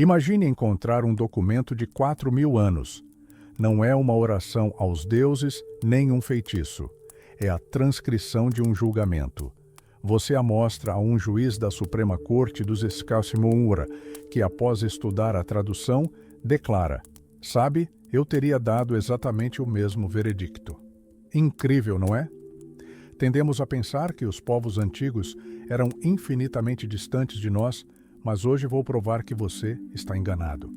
Imagine encontrar um documento de 4.000 anos. Não é uma oração aos deuses, nem um feitiço. É a transcrição de um julgamento. Você a mostra a um juiz da Suprema Corte dos Escalcimumura, que após estudar a tradução, declara: sabe, eu teria dado exatamente o mesmo veredicto. Incrível, não é? Tendemos a pensar que os povos antigos eram infinitamente distantes de nós, mas hoje vou provar que você está enganado.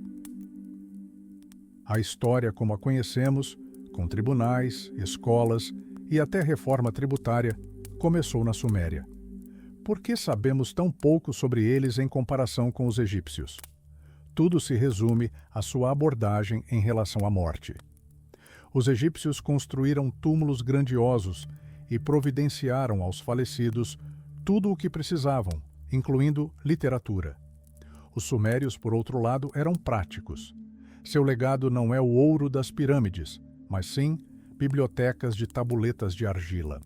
A história como a conhecemos, com tribunais, escolas e até reforma tributária, começou na Suméria. Por que sabemos tão pouco sobre eles em comparação com os egípcios? Tudo se resume à sua abordagem em relação à morte. Os egípcios construíram túmulos grandiosos e providenciaram aos falecidos tudo o que precisavam, incluindo literatura. Os sumérios, por outro lado, eram práticos. Seu legado não é o ouro das pirâmides, mas sim bibliotecas de tabuletas de argila.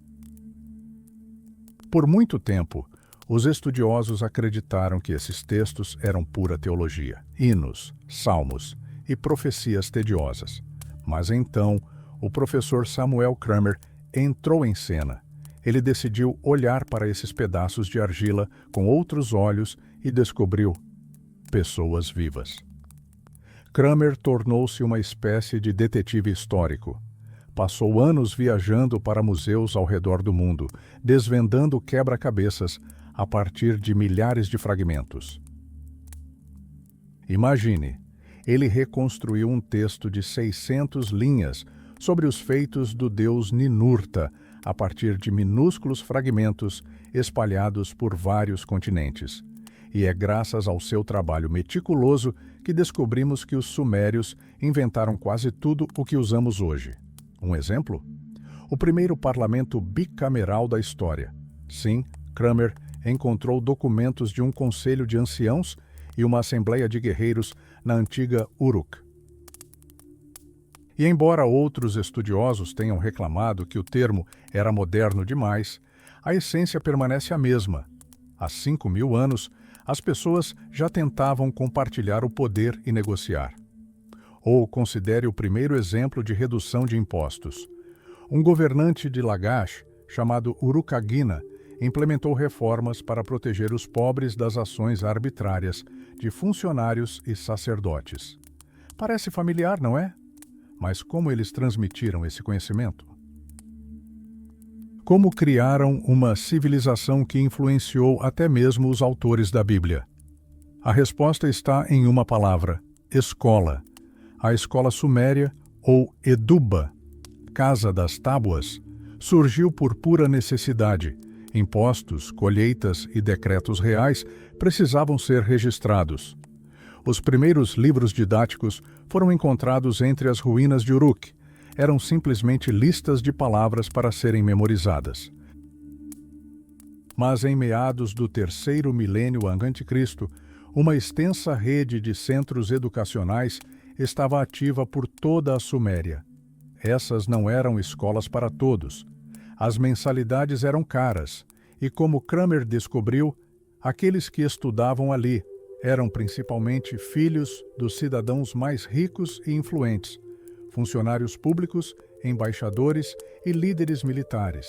Por muito tempo, os estudiosos acreditaram que esses textos eram pura teologia, hinos, salmos e profecias tediosas. Mas então, o professor Samuel Kramer entrou em cena. Ele decidiu olhar para esses pedaços de argila com outros olhos e descobriu pessoas vivas. Kramer tornou-se uma espécie de detetive histórico. Passou anos viajando para museus ao redor do mundo, desvendando quebra-cabeças a partir de milhares de fragmentos. Imagine, ele reconstruiu um texto de 600 linhas sobre os feitos do deus Ninurta a partir de minúsculos fragmentos espalhados por vários continentes. E é graças ao seu trabalho meticuloso que descobrimos que os sumérios inventaram quase tudo o que usamos hoje. Um exemplo? O primeiro parlamento bicameral da história. Sim, Kramer encontrou documentos de um conselho de anciãos e uma assembleia de guerreiros na antiga Uruk. E embora outros estudiosos tenham reclamado que o termo era moderno demais, a essência permanece a mesma. Há 5.000 anos, as pessoas já tentavam compartilhar o poder e negociar. Ou considere o primeiro exemplo de redução de impostos. Um governante de Lagash, chamado Urukagina, implementou reformas para proteger os pobres das ações arbitrárias de funcionários e sacerdotes. Parece familiar, não é? Mas como eles transmitiram esse conhecimento? Como criaram uma civilização que influenciou até mesmo os autores da Bíblia? A resposta está em uma palavra: escola. A escola suméria, ou Eduba, Casa das Tábuas, surgiu por pura necessidade. Impostos, colheitas e decretos reais precisavam ser registrados. Os primeiros livros didáticos foram encontrados entre as ruínas de Uruk. Eram simplesmente listas de palavras para serem memorizadas. Mas em meados do 3º milênio a.C., uma extensa rede de centros educacionais estava ativa por toda a Suméria. Essas não eram escolas para todos. As mensalidades eram caras, e como Kramer descobriu, aqueles que estudavam ali eram principalmente filhos dos cidadãos mais ricos e influentes, funcionários públicos, embaixadores e líderes militares.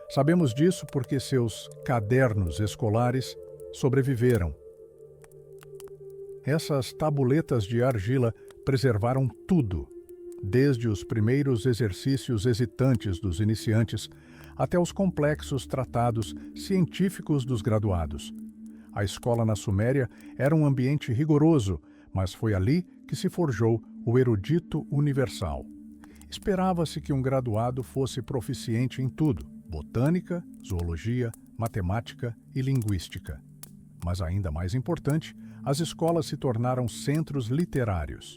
Sabemos disso porque seus cadernos escolares sobreviveram. Essas tabuletas de argila preservaram tudo, desde os primeiros exercícios hesitantes dos iniciantes até os complexos tratados científicos dos graduados. A escola na Suméria era um ambiente rigoroso, mas foi ali que se forjou o erudito universal. Esperava-se que um graduado fosse proficiente em tudo: botânica, zoologia, matemática e linguística. Mas ainda mais importante, as escolas se tornaram centros literários.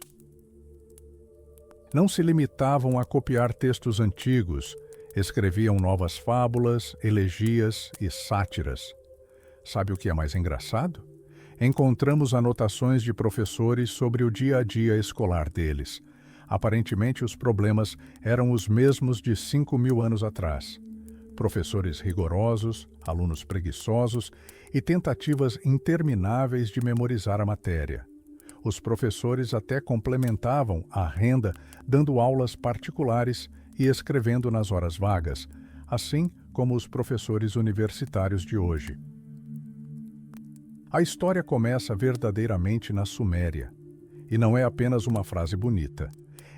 Não se limitavam a copiar textos antigos, escreviam novas fábulas, elegias e sátiras. Sabe o que é mais engraçado? Encontramos anotações de professores sobre o dia a dia escolar deles. Aparentemente, os problemas eram os mesmos de 5.000 anos atrás. Professores rigorosos, alunos preguiçosos e tentativas intermináveis de memorizar a matéria. Os professores até complementavam a renda dando aulas particulares e escrevendo nas horas vagas, assim como os professores universitários de hoje. A história começa verdadeiramente na Suméria. E não é apenas uma frase bonita.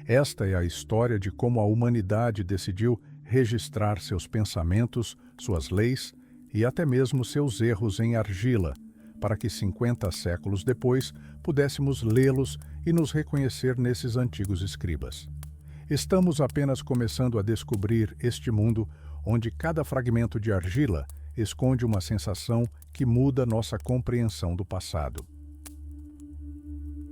Esta é a história de como a humanidade decidiu registrar seus pensamentos, suas leis e até mesmo seus erros em argila, para que 50 séculos depois pudéssemos lê-los e nos reconhecer nesses antigos escribas. Estamos apenas começando a descobrir este mundo onde cada fragmento de argila esconde uma sensação que muda nossa compreensão do passado.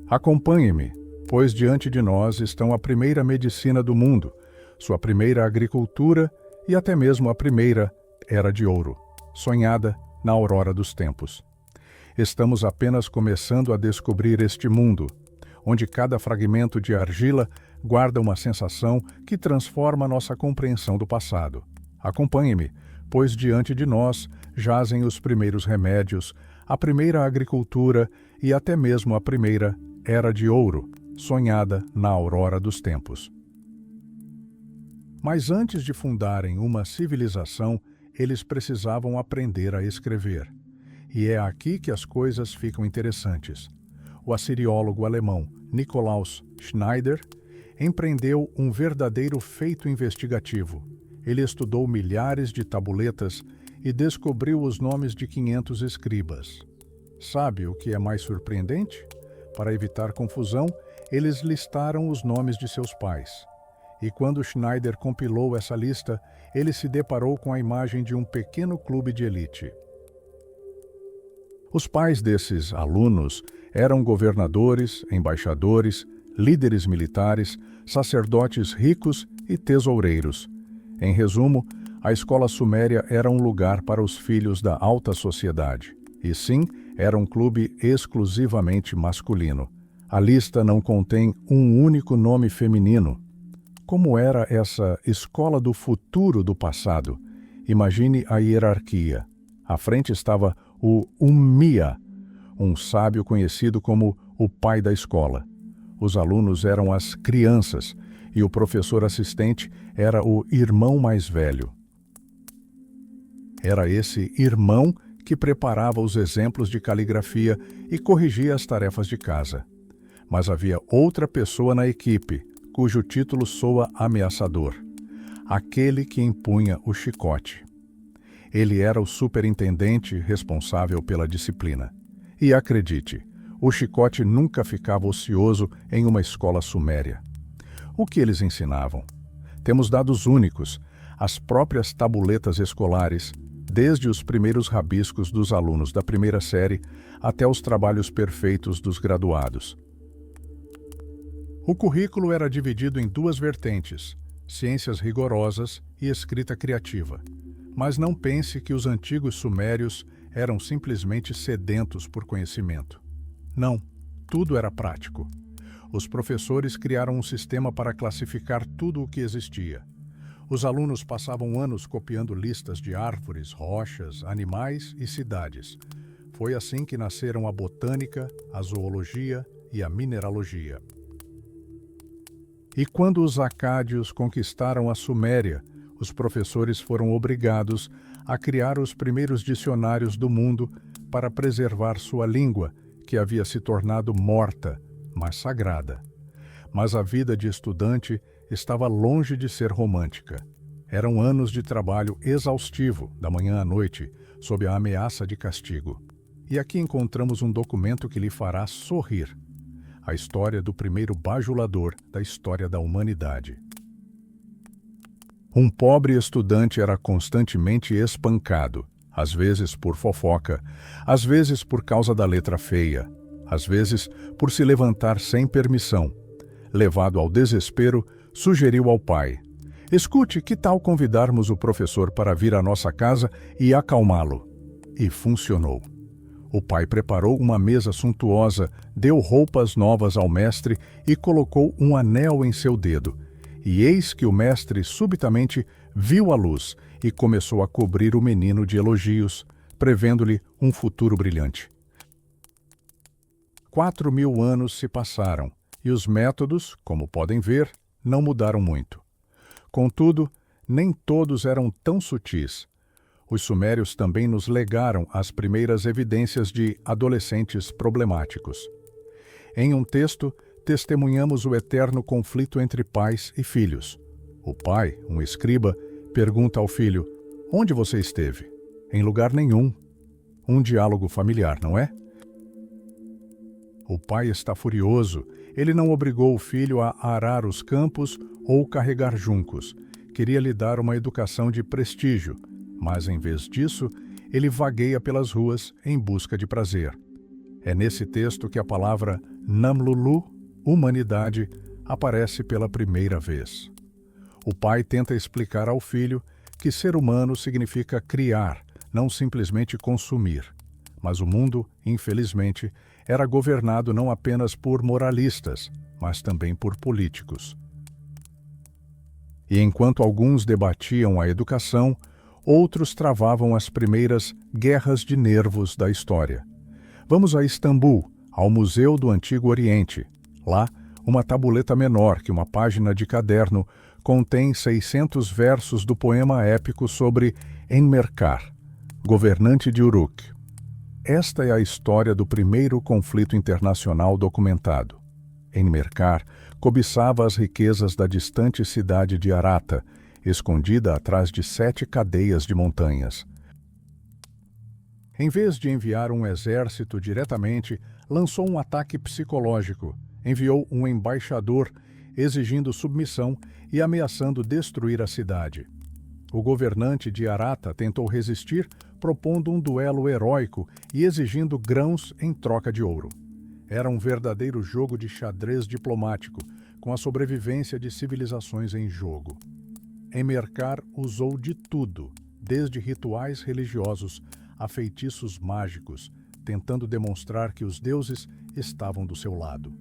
Acompanhe-me, pois diante de nós estão a primeira medicina do mundo, sua primeira agricultura e até mesmo a primeira Era de Ouro, sonhada na aurora dos tempos. Estamos apenas começando a descobrir este mundo, onde cada fragmento de argila guarda uma sensação que transforma nossa compreensão do passado. Acompanhe-me, pois diante de nós jazem os primeiros remédios, a primeira agricultura e até mesmo a primeira Era de Ouro, sonhada na aurora dos tempos. Mas antes de fundarem uma civilização, eles precisavam aprender a escrever. E é aqui que as coisas ficam interessantes. O assiriólogo alemão Nikolaus Schneider empreendeu um verdadeiro feito investigativo. Ele estudou milhares de tabuletas e descobriu os nomes de 500 escribas. Sabe o que é mais surpreendente? Para evitar confusão, eles listaram os nomes de seus pais. E quando Schneider compilou essa lista, ele se deparou com a imagem de um pequeno clube de elite. Os pais desses alunos eram governadores, embaixadores, líderes militares, sacerdotes ricos e tesoureiros. Em resumo, a escola suméria era um lugar para os filhos da alta sociedade. E sim, era um clube exclusivamente masculino. A lista não contém um único nome feminino. Como era essa escola do futuro do passado? Imagine a hierarquia. À frente estava o Ummia, um sábio conhecido como o pai da escola. Os alunos eram as crianças e o professor assistente era o irmão mais velho. Era esse irmão que preparava os exemplos de caligrafia e corrigia as tarefas de casa. Mas havia outra pessoa na equipe, cujo título soa ameaçador: aquele que empunha o chicote. Ele era o superintendente responsável pela disciplina. E acredite, o chicote nunca ficava ocioso em uma escola suméria. O que eles ensinavam? Temos dados únicos, as próprias tabuletas escolares, desde os primeiros rabiscos dos alunos da primeira série até os trabalhos perfeitos dos graduados. O currículo era dividido em duas vertentes: ciências rigorosas e escrita criativa. Mas não pense que os antigos sumérios eram simplesmente sedentos por conhecimento. Não, tudo era prático. Os professores criaram um sistema para classificar tudo o que existia. Os alunos passavam anos copiando listas de árvores, rochas, animais e cidades. Foi assim que nasceram a botânica, a zoologia e a mineralogia. E quando os acádios conquistaram a Suméria, os professores foram obrigados a criar os primeiros dicionários do mundo para preservar sua língua, que havia se tornado morta, mas sagrada. Mas a vida de estudante estava longe de ser romântica. Eram anos de trabalho exaustivo, da manhã à noite, sob a ameaça de castigo. E aqui encontramos um documento que lhe fará sorrir: a história do primeiro bajulador da história da humanidade. Um pobre estudante era constantemente espancado, às vezes por fofoca, às vezes por causa da letra feia, às vezes por se levantar sem permissão. Levado ao desespero, sugeriu ao pai: escute, que tal convidarmos o professor para vir à nossa casa e acalmá-lo? E funcionou. O pai preparou uma mesa suntuosa, deu roupas novas ao mestre e colocou um anel em seu dedo. E eis que o mestre subitamente viu a luz e começou a cobrir o menino de elogios, prevendo-lhe um futuro brilhante. 4.000 anos se passaram, e os métodos, como podem ver, não mudaram muito. Contudo, nem todos eram tão sutis. Os sumérios também nos legaram as primeiras evidências de adolescentes problemáticos. Em um texto, testemunhamos o eterno conflito entre pais e filhos. O pai, um escriba, pergunta ao filho: "Onde você esteve?" "Em lugar nenhum." Um diálogo familiar, não é? O pai está furioso. Ele não obrigou o filho a arar os campos ou carregar juncos. Queria lhe dar uma educação de prestígio, mas em vez disso, ele vagueia pelas ruas em busca de prazer. É nesse texto que a palavra Namlulu, humanidade, aparece pela primeira vez. O pai tenta explicar ao filho que ser humano significa criar, não simplesmente consumir. Mas o mundo, infelizmente, era governado não apenas por moralistas, mas também por políticos. E enquanto alguns debatiam a educação, outros travavam as primeiras guerras de nervos da história. Vamos a Istambul, ao Museu do Antigo Oriente. Lá, uma tabuleta menor que uma página de caderno contém 600 versos do poema épico sobre Enmerkar, governante de Uruk. Esta é a história do primeiro conflito internacional documentado. Enmerkar cobiçava as riquezas da distante cidade de Arata, escondida atrás de 7 cadeias de montanhas. Em vez de enviar um exército diretamente, lançou um ataque psicológico. Enviou um embaixador exigindo submissão e ameaçando destruir a cidade. O governante de Arata tentou resistir, propondo um duelo heróico e exigindo grãos em troca de ouro. Era um verdadeiro jogo de xadrez diplomático, com a sobrevivência de civilizações em jogo. Enmerkar usou de tudo, desde rituais religiosos a feitiços mágicos, tentando demonstrar que os deuses estavam do seu lado.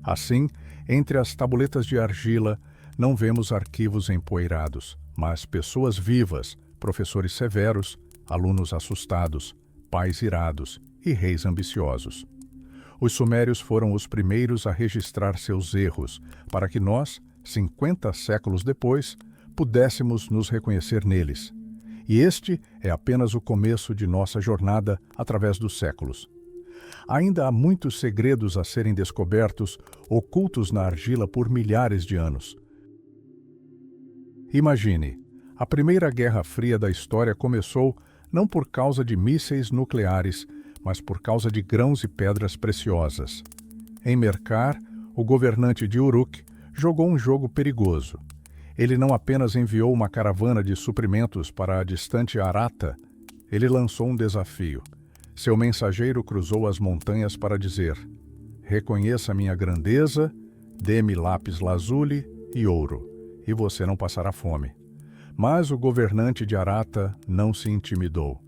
Assim, entre as tabuletas de argila, não vemos arquivos empoeirados, mas pessoas vivas, professores severos, alunos assustados, pais irados e reis ambiciosos. Os sumérios foram os primeiros a registrar seus erros, para que nós, 50 séculos depois, pudéssemos nos reconhecer neles. E este é apenas o começo de nossa jornada através dos séculos. Ainda há muitos segredos a serem descobertos, ocultos na argila por milhares de anos. Imagine, a Primeira Guerra Fria da história começou não por causa de mísseis nucleares, mas por causa de grãos e pedras preciosas. Enmerkar, o governante de Uruk, jogou um jogo perigoso. Ele não apenas enviou uma caravana de suprimentos para a distante Arata, ele lançou um desafio. Seu mensageiro cruzou as montanhas para dizer: "Reconheça minha grandeza, dê-me lápis lazuli e ouro, e você não passará fome." Mas o governante de Arata não se intimidou.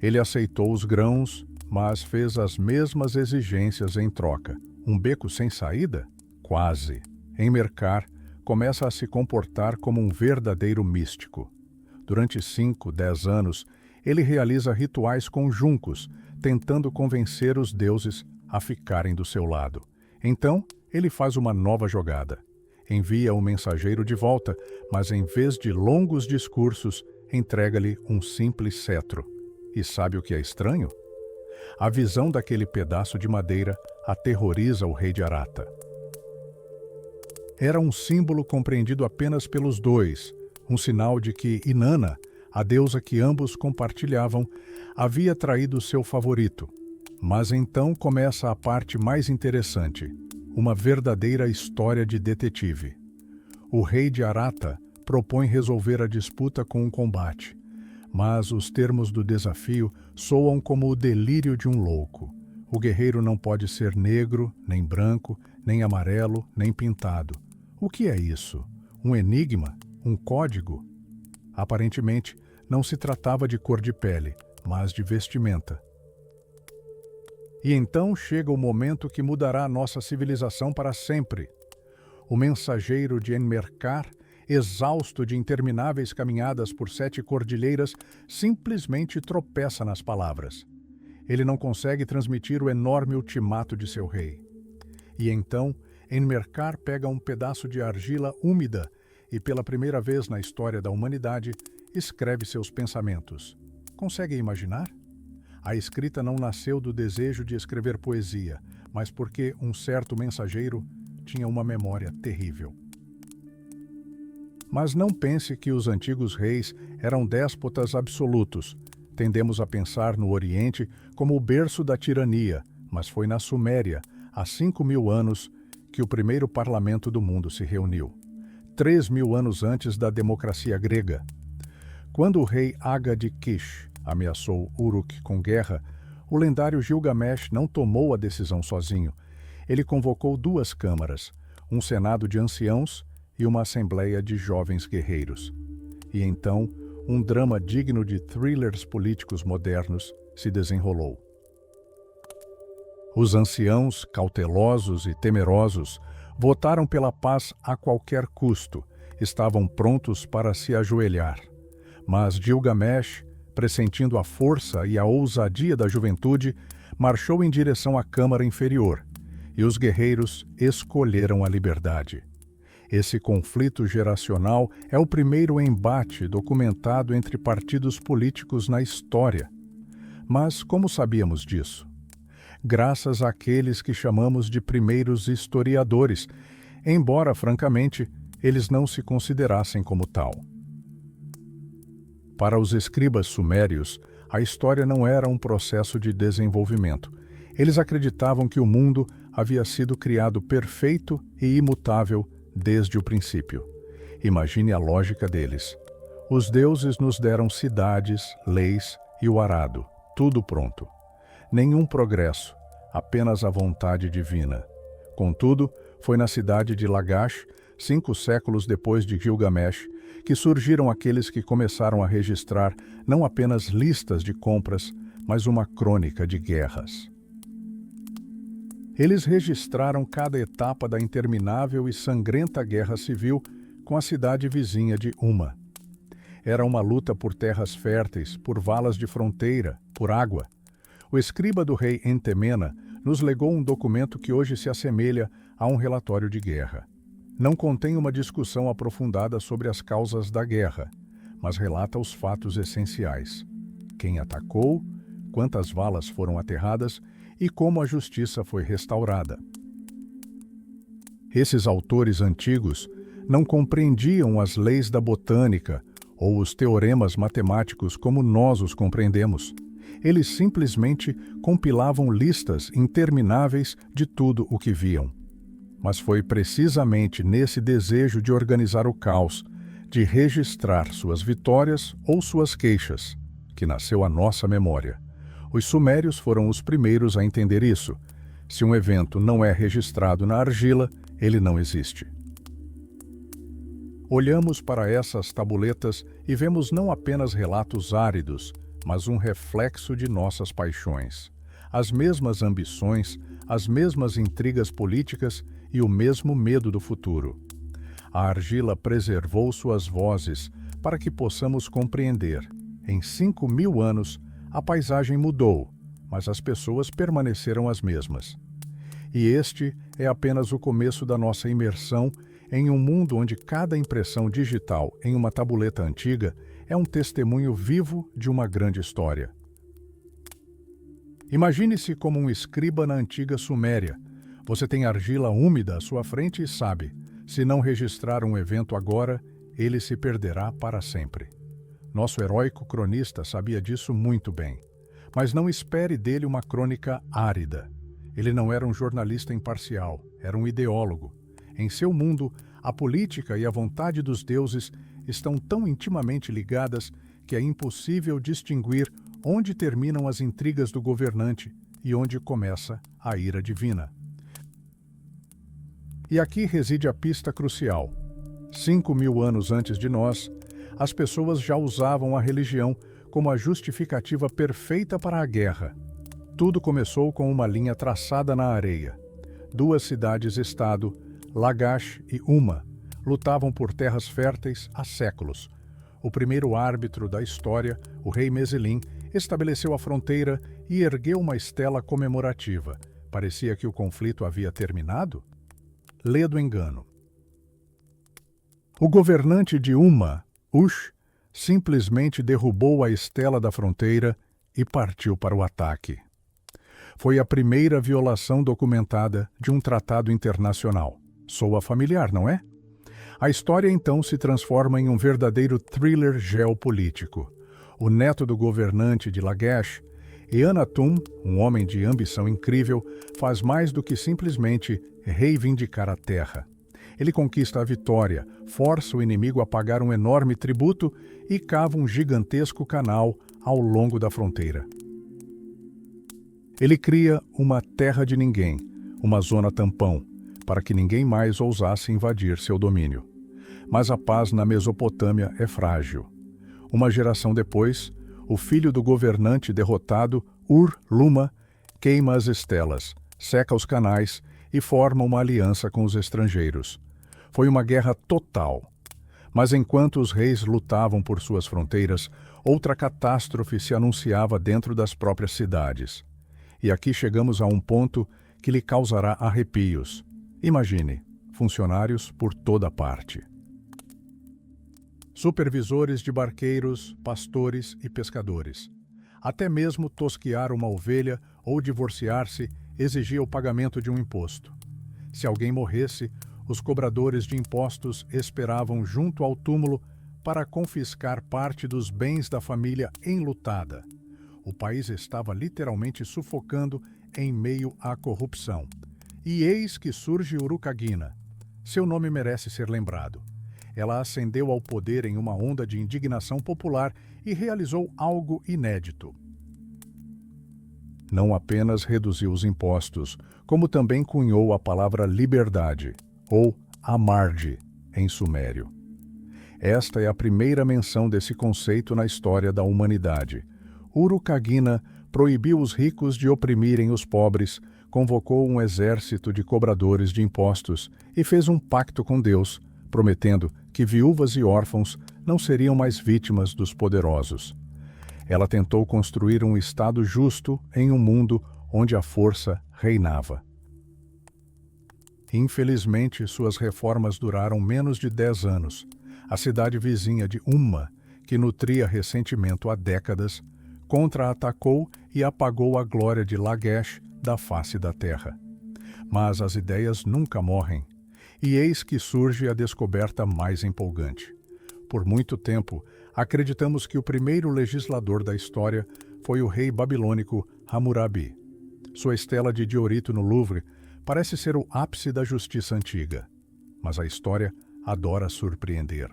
Ele aceitou os grãos, mas fez as mesmas exigências em troca. Um beco sem saída? Quase. Enmerkar começa a se comportar como um verdadeiro místico. Durante 5, 10 anos, ele realiza rituais com juncos, tentando convencer os deuses a ficarem do seu lado. Então, ele faz uma nova jogada. Envia o mensageiro de volta, mas em vez de longos discursos, entrega-lhe um simples cetro. E sabe o que é estranho? A visão daquele pedaço de madeira aterroriza o rei de Arata. Era um símbolo compreendido apenas pelos dois, um sinal de que Inanna, a deusa que ambos compartilhavam, havia traído seu favorito. Mas então começa a parte mais interessante, uma verdadeira história de detetive. O rei de Arata propõe resolver a disputa com um combate, mas os termos do desafio soam como o delírio de um louco. O guerreiro não pode ser negro, nem branco, nem amarelo, nem pintado. O que é isso? Um enigma? Um código? Aparentemente, não se tratava de cor de pele, mas de vestimenta. E então chega o momento que mudará a nossa civilização para sempre. O mensageiro de Enmerkar, exausto de intermináveis caminhadas por 7 cordilheiras, simplesmente tropeça nas palavras. Ele não consegue transmitir o enorme ultimato de seu rei. E então, Enmerkar pega um pedaço de argila úmida e, pela primeira vez na história da humanidade, escreve seus pensamentos. Consegue imaginar? A escrita não nasceu do desejo de escrever poesia, mas porque um certo mensageiro tinha uma memória terrível. Mas não pense que os antigos reis eram déspotas absolutos. Tendemos a pensar no Oriente como o berço da tirania, mas foi na Suméria, há 5.000 anos, que o primeiro parlamento do mundo se reuniu. 3.000 anos antes da democracia grega. Quando o rei Aga de Kish ameaçou Uruk com guerra, o lendário Gilgamesh não tomou a decisão sozinho. Ele convocou 2 câmaras, um senado de anciãos e uma assembleia de jovens guerreiros. E então, um drama digno de thrillers políticos modernos se desenrolou. Os anciãos, cautelosos e temerosos, votaram pela paz a qualquer custo, estavam prontos para se ajoelhar. Mas Gilgamesh, pressentindo a força e a ousadia da juventude, marchou em direção à câmara inferior, e os guerreiros escolheram a liberdade. Esse conflito geracional é o primeiro embate documentado entre partidos políticos na história. Mas como sabíamos disso? Graças àqueles que chamamos de primeiros historiadores, embora, francamente, eles não se considerassem como tal. Para os escribas sumérios, a história não era um processo de desenvolvimento. Eles acreditavam que o mundo havia sido criado perfeito e imutável desde o princípio. Imagine a lógica deles. Os deuses nos deram cidades, leis e o arado, tudo pronto. Nenhum progresso, apenas a vontade divina. Contudo, foi na cidade de Lagash, 5 séculos depois de Gilgamesh, que surgiram aqueles que começaram a registrar não apenas listas de compras, mas uma crônica de guerras. Eles registraram cada etapa da interminável e sangrenta guerra civil com a cidade vizinha de Uma. Era uma luta por terras férteis, por valas de fronteira, por água. O escriba do rei Entemena nos legou um documento que hoje se assemelha a um relatório de guerra. Não contém uma discussão aprofundada sobre as causas da guerra, mas relata os fatos essenciais: quem atacou, quantas valas foram aterradas e como a justiça foi restaurada. Esses autores antigos não compreendiam as leis da botânica ou os teoremas matemáticos como nós os compreendemos. Eles simplesmente compilavam listas intermináveis de tudo o que viam. Mas foi precisamente nesse desejo de organizar o caos, de registrar suas vitórias ou suas queixas, que nasceu a nossa memória. Os sumérios foram os primeiros a entender isso. Se um evento não é registrado na argila, ele não existe. Olhamos para essas tabuletas e vemos não apenas relatos áridos, mas um reflexo de nossas paixões. As mesmas ambições, as mesmas intrigas políticas e o mesmo medo do futuro. A argila preservou suas vozes para que possamos compreender. Em 5.000 anos, a paisagem mudou, mas as pessoas permaneceram as mesmas. E este é apenas o começo da nossa imersão em um mundo onde cada impressão digital em uma tabuleta antiga é um testemunho vivo de uma grande história. Imagine-se como um escriba na antiga Suméria. Você tem argila úmida à sua frente e sabe, se não registrar um evento agora, ele se perderá para sempre. Nosso heróico cronista sabia disso muito bem. Mas não espere dele uma crônica árida. Ele não era um jornalista imparcial, era um ideólogo. Em seu mundo, a política e a vontade dos deuses estão tão intimamente ligadas que é impossível distinguir onde terminam as intrigas do governante e onde começa a ira divina. E aqui reside a pista crucial. 5.000 anos antes de nós, as pessoas já usavam a religião como a justificativa perfeita para a guerra. Tudo começou com uma linha traçada na areia. 2 cidades-estado, Lagash e Uma, lutavam por terras férteis há séculos. O primeiro árbitro da história, o rei Meselim, estabeleceu a fronteira e ergueu uma estela comemorativa. Parecia que o conflito havia terminado? Lê do engano. O governante de Umma, Ush, simplesmente derrubou a estela da fronteira e partiu para o ataque. Foi a primeira violação documentada de um tratado internacional. Soa familiar, não é? A história então se transforma em um verdadeiro thriller geopolítico. O neto do governante de Lagash, Eannatum, um homem de ambição incrível, faz mais do que simplesmente reivindicar a terra. Ele conquista a vitória, força o inimigo a pagar um enorme tributo e cava um gigantesco canal ao longo da fronteira. Ele cria uma terra de ninguém, uma zona tampão, para que ninguém mais ousasse invadir seu domínio. Mas a paz na Mesopotâmia é frágil. Uma geração depois, o filho do governante derrotado, Ur-Luma, queima as estelas, seca os canais e forma uma aliança com os estrangeiros. Foi uma guerra total. Mas enquanto os reis lutavam por suas fronteiras, outra catástrofe se anunciava dentro das próprias cidades. E aqui chegamos a um ponto que lhe causará arrepios. Imagine, funcionários por toda parte. Supervisores de barqueiros, pastores e pescadores. Até mesmo tosquiar uma ovelha ou divorciar-se exigia o pagamento de um imposto. Se alguém morresse, os cobradores de impostos esperavam junto ao túmulo para confiscar parte dos bens da família enlutada. O país estava literalmente sufocando em meio à corrupção. E eis que surge Urukagina. Seu nome merece ser lembrado. Ela ascendeu ao poder em uma onda de indignação popular e realizou algo inédito. Não apenas reduziu os impostos, como também cunhou a palavra liberdade, ou amarde, em sumério. Esta é a primeira menção desse conceito na história da humanidade. Urukagina proibiu os ricos de oprimirem os pobres, convocou um exército de cobradores de impostos e fez um pacto com Deus, prometendo que viúvas e órfãos não seriam mais vítimas dos poderosos. Ela tentou construir um Estado justo em um mundo onde a força reinava. Infelizmente, suas reformas duraram menos de 10 anos. A cidade vizinha de Umma, que nutria ressentimento há décadas, contra-atacou e apagou a glória de Lagash da face da terra. Mas as ideias nunca morrem. E eis que surge a descoberta mais empolgante. Por muito tempo, acreditamos que o primeiro legislador da história foi o rei babilônico Hammurabi. Sua estela de diorito no Louvre parece ser o ápice da justiça antiga, mas a história adora surpreender.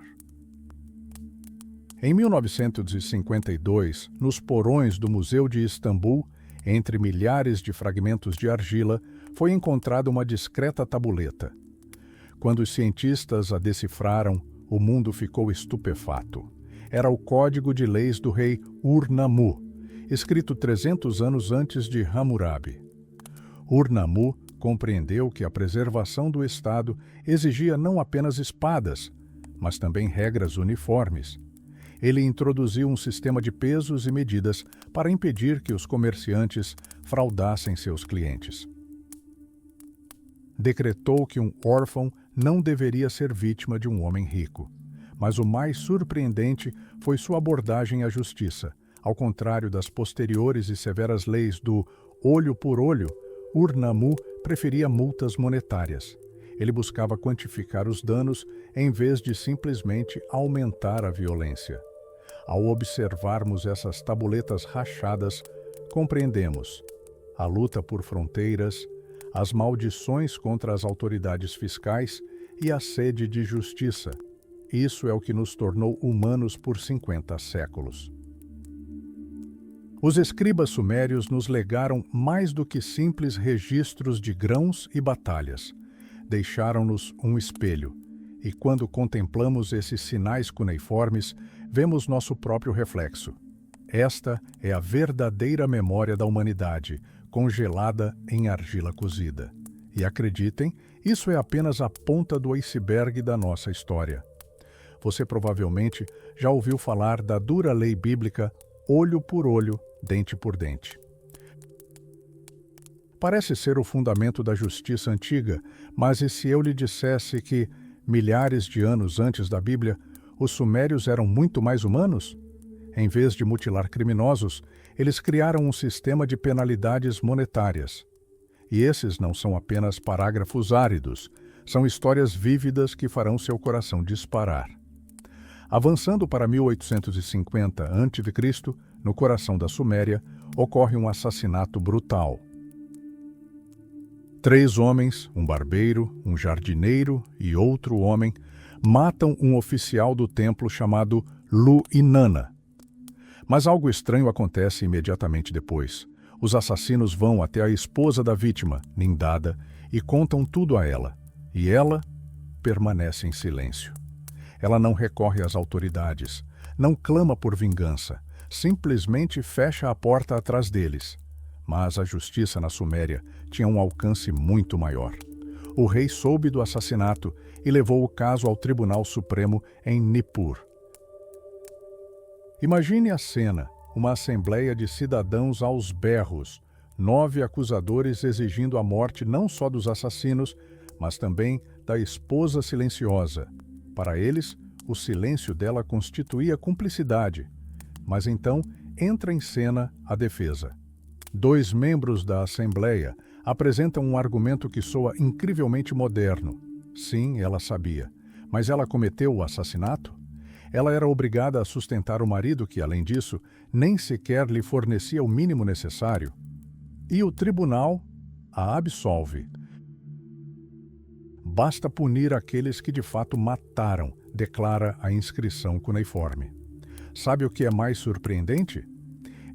Em 1952, nos porões do Museu de Istambul, entre milhares de fragmentos de argila, foi encontrada uma discreta tabuleta. Quando os cientistas a decifraram, o mundo ficou estupefato. Era o Código de Leis do rei Ur-Nammu, escrito 300 anos antes de Hammurabi. Ur-Nammu compreendeu que a preservação do Estado exigia não apenas espadas, mas também regras uniformes. Ele introduziu um sistema de pesos e medidas para impedir que os comerciantes fraudassem seus clientes. Decretou que um órfão não deveria ser vítima de um homem rico. Mas o mais surpreendente foi sua abordagem à justiça. Ao contrário das posteriores e severas leis do olho por olho, Ur-Nammu preferia multas monetárias. Ele buscava quantificar os danos em vez de simplesmente aumentar a violência. Ao observarmos essas tabuletas rachadas, compreendemos a luta por fronteiras, as maldições contra as autoridades fiscais e a sede de justiça. Isso é o que nos tornou humanos por 50 séculos. Os escribas sumérios nos legaram mais do que simples registros de grãos e batalhas. Deixaram-nos um espelho, e quando contemplamos esses sinais cuneiformes, vemos nosso próprio reflexo. Esta é a verdadeira memória da humanidade, congelada em argila cozida. E acreditem, isso é apenas a ponta do iceberg da nossa história. Você provavelmente já ouviu falar da dura lei bíblica olho por olho, dente por dente. Parece ser o fundamento da justiça antiga, mas e se eu lhe dissesse que, milhares de anos antes da Bíblia, os sumérios eram muito mais humanos? Em vez de mutilar criminosos, eles criaram um sistema de penalidades monetárias. E esses não são apenas parágrafos áridos, são histórias vívidas que farão seu coração disparar. Avançando para 1850 a.C., no coração da Suméria, ocorre um assassinato brutal. 3 homens, um barbeiro, um jardineiro e outro homem, matam um oficial do templo chamado Lu-Inanna. Mas algo estranho acontece imediatamente depois. Os assassinos vão até a esposa da vítima, Nindada, e contam tudo a ela. E ela permanece em silêncio. Ela não recorre às autoridades, não clama por vingança, simplesmente fecha a porta atrás deles. Mas a justiça na Suméria tinha um alcance muito maior. O rei soube do assassinato e levou o caso ao Tribunal Supremo em Nippur. Imagine a cena, uma assembleia de cidadãos aos berros, 9 acusadores exigindo a morte não só dos assassinos, mas também da esposa silenciosa. Para eles, o silêncio dela constituía cumplicidade. Mas então entra em cena a defesa. 2 membros da Assembleia apresentam um argumento que soa incrivelmente moderno. Sim, ela sabia. Mas ela cometeu o assassinato? Ela era obrigada a sustentar o marido que, além disso, nem sequer lhe fornecia o mínimo necessário. E o tribunal a absolve. Basta punir aqueles que de fato mataram, declara a inscrição cuneiforme. Sabe o que é mais surpreendente?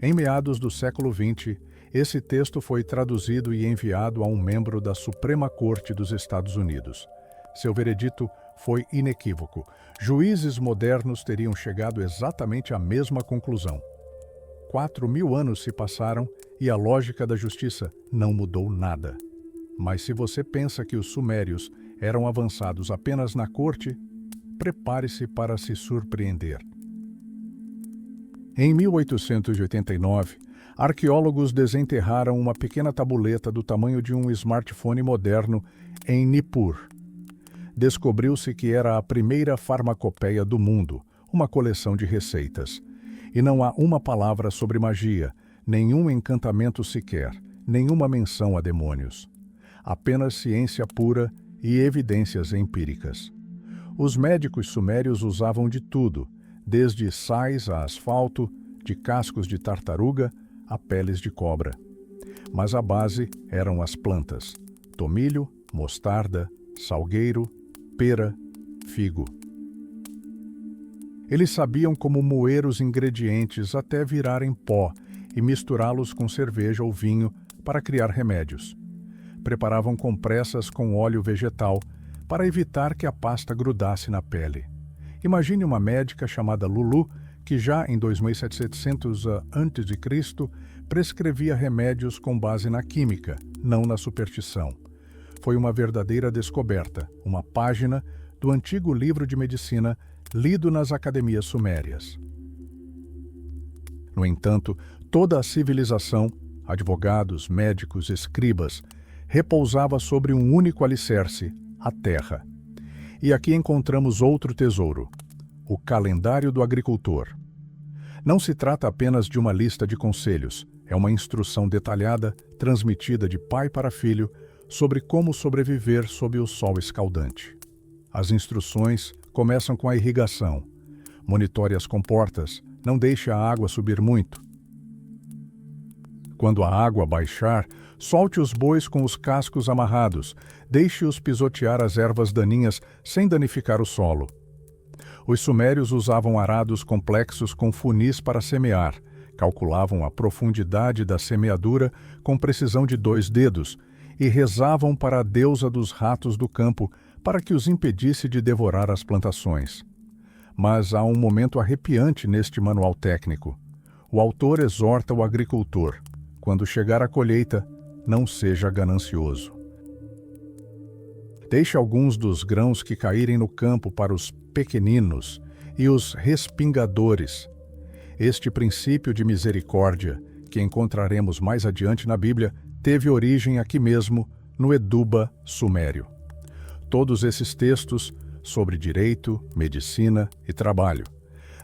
Em meados do século XX, esse texto foi traduzido e enviado a um membro da Suprema Corte dos Estados Unidos. Seu veredito foi inequívoco. Juízes modernos teriam chegado exatamente à mesma conclusão. 4.000 anos se passaram e a lógica da justiça não mudou nada. Mas se você pensa que os sumérios eram avançados apenas na corte, prepare-se para se surpreender. Em 1889, arqueólogos desenterraram uma pequena tabuleta do tamanho de um smartphone moderno em Nippur. Descobriu-se que era a primeira farmacopeia do mundo, uma coleção de receitas. E não há uma palavra sobre magia, nenhum encantamento sequer, nenhuma menção a demônios. Apenas ciência pura e evidências empíricas. Os médicos sumérios usavam de tudo, desde sais a asfalto, de cascos de tartaruga a peles de cobra. Mas a base eram as plantas: tomilho, mostarda, salgueiro, pera, figo. Eles sabiam como moer os ingredientes até virarem pó e misturá-los com cerveja ou vinho para criar remédios. Preparavam compressas com óleo vegetal para evitar que a pasta grudasse na pele. Imagine uma médica chamada Lulu que já em 2700 a.C. prescrevia remédios com base na química, não na superstição. Foi uma verdadeira descoberta, uma página do antigo livro de medicina lido nas academias sumérias. No entanto, toda a civilização, advogados, médicos, escribas, repousava sobre um único alicerce, a terra. E aqui encontramos outro tesouro, o calendário do agricultor. Não se trata apenas de uma lista de conselhos, é uma instrução detalhada, transmitida de pai para filho, sobre como sobreviver sob o sol escaldante. As instruções começam com a irrigação. Monitore as comportas, não deixe a água subir muito. Quando a água baixar, solte os bois com os cascos amarrados, deixe-os pisotear as ervas daninhas sem danificar o solo. Os sumérios usavam arados complexos com funis para semear, calculavam a profundidade da semeadura com precisão de 2 dedos e rezavam para a deusa dos ratos do campo para que os impedisse de devorar as plantações. Mas há um momento arrepiante neste manual técnico. O autor exorta o agricultor: quando chegar a colheita, não seja ganancioso. Deixe alguns dos grãos que caírem no campo para os pequeninos e os respingadores. Este princípio de misericórdia, que encontraremos mais adiante na Bíblia, teve origem aqui mesmo, no Eduba sumério. Todos esses textos, sobre direito, medicina e trabalho,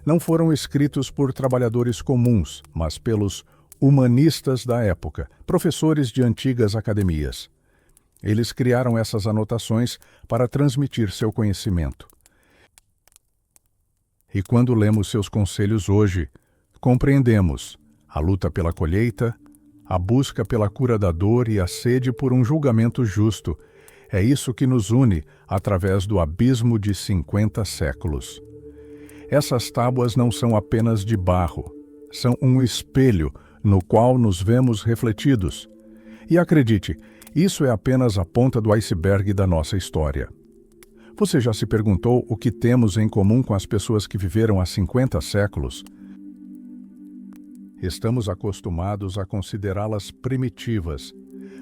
não foram escritos por trabalhadores comuns, mas pelos humanistas da época, professores de antigas academias. Eles criaram essas anotações para transmitir seu conhecimento. E quando lemos seus conselhos hoje, compreendemos a luta pela colheita, a busca pela cura da dor e a sede por um julgamento justo. É isso que nos une através do abismo de 50 séculos. Essas tábuas não são apenas de barro, são um espelho no qual nos vemos refletidos. E acredite, isso é apenas a ponta do iceberg da nossa história. Você já se perguntou o que temos em comum com as pessoas que viveram há 50 séculos? Estamos acostumados a considerá-las primitivas,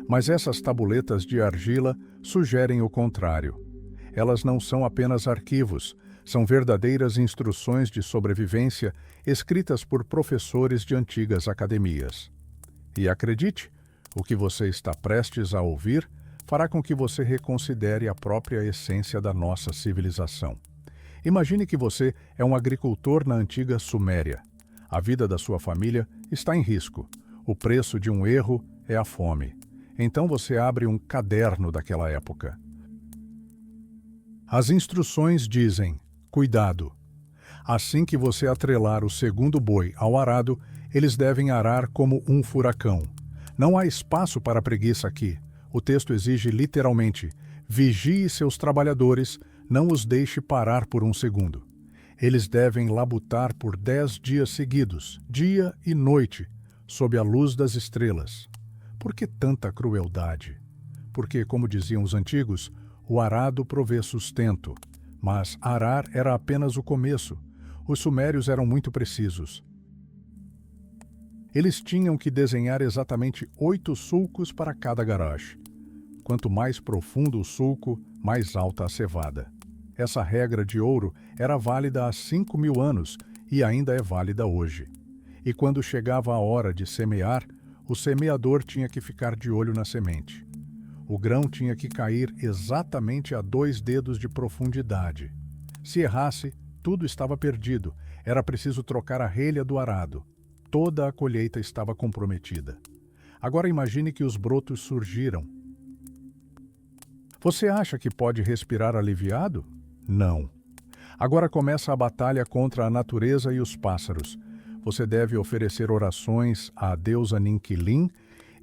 mas essas tabuletas de argila sugerem o contrário. Elas não são apenas arquivos, são verdadeiras instruções de sobrevivência escritas por professores de antigas academias. E acredite, o que você está prestes a ouvir fará com que você reconsidere a própria essência da nossa civilização. Imagine que você é um agricultor na antiga Suméria. A vida da sua família está em risco. O preço de um erro é a fome. Então você abre um caderno daquela época. As instruções dizem: cuidado. Assim que você atrelar o segundo boi ao arado, eles devem arar como um furacão. Não há espaço para preguiça aqui. O texto exige literalmente: vigie seus trabalhadores, não os deixe parar por um segundo. Eles devem labutar por 10 dias seguidos, dia e noite, sob a luz das estrelas. Por que tanta crueldade? Porque, como diziam os antigos, o arado provê sustento. Mas arar era apenas o começo. Os sumérios eram muito precisos. Eles tinham que desenhar exatamente 8 sulcos para cada garage. Quanto mais profundo o sulco, mais alta a cevada. Essa regra de ouro era válida há 5.000 anos e ainda é válida hoje. E quando chegava a hora de semear, o semeador tinha que ficar de olho na semente. O grão tinha que cair exatamente a 2 dedos de profundidade. Se errasse, tudo estava perdido. Era preciso trocar a relha do arado. Toda a colheita estava comprometida. Agora imagine que os brotos surgiram. Você acha que pode respirar aliviado? Não. Agora começa a batalha contra a natureza e os pássaros. Você deve oferecer orações à deusa Ninquilim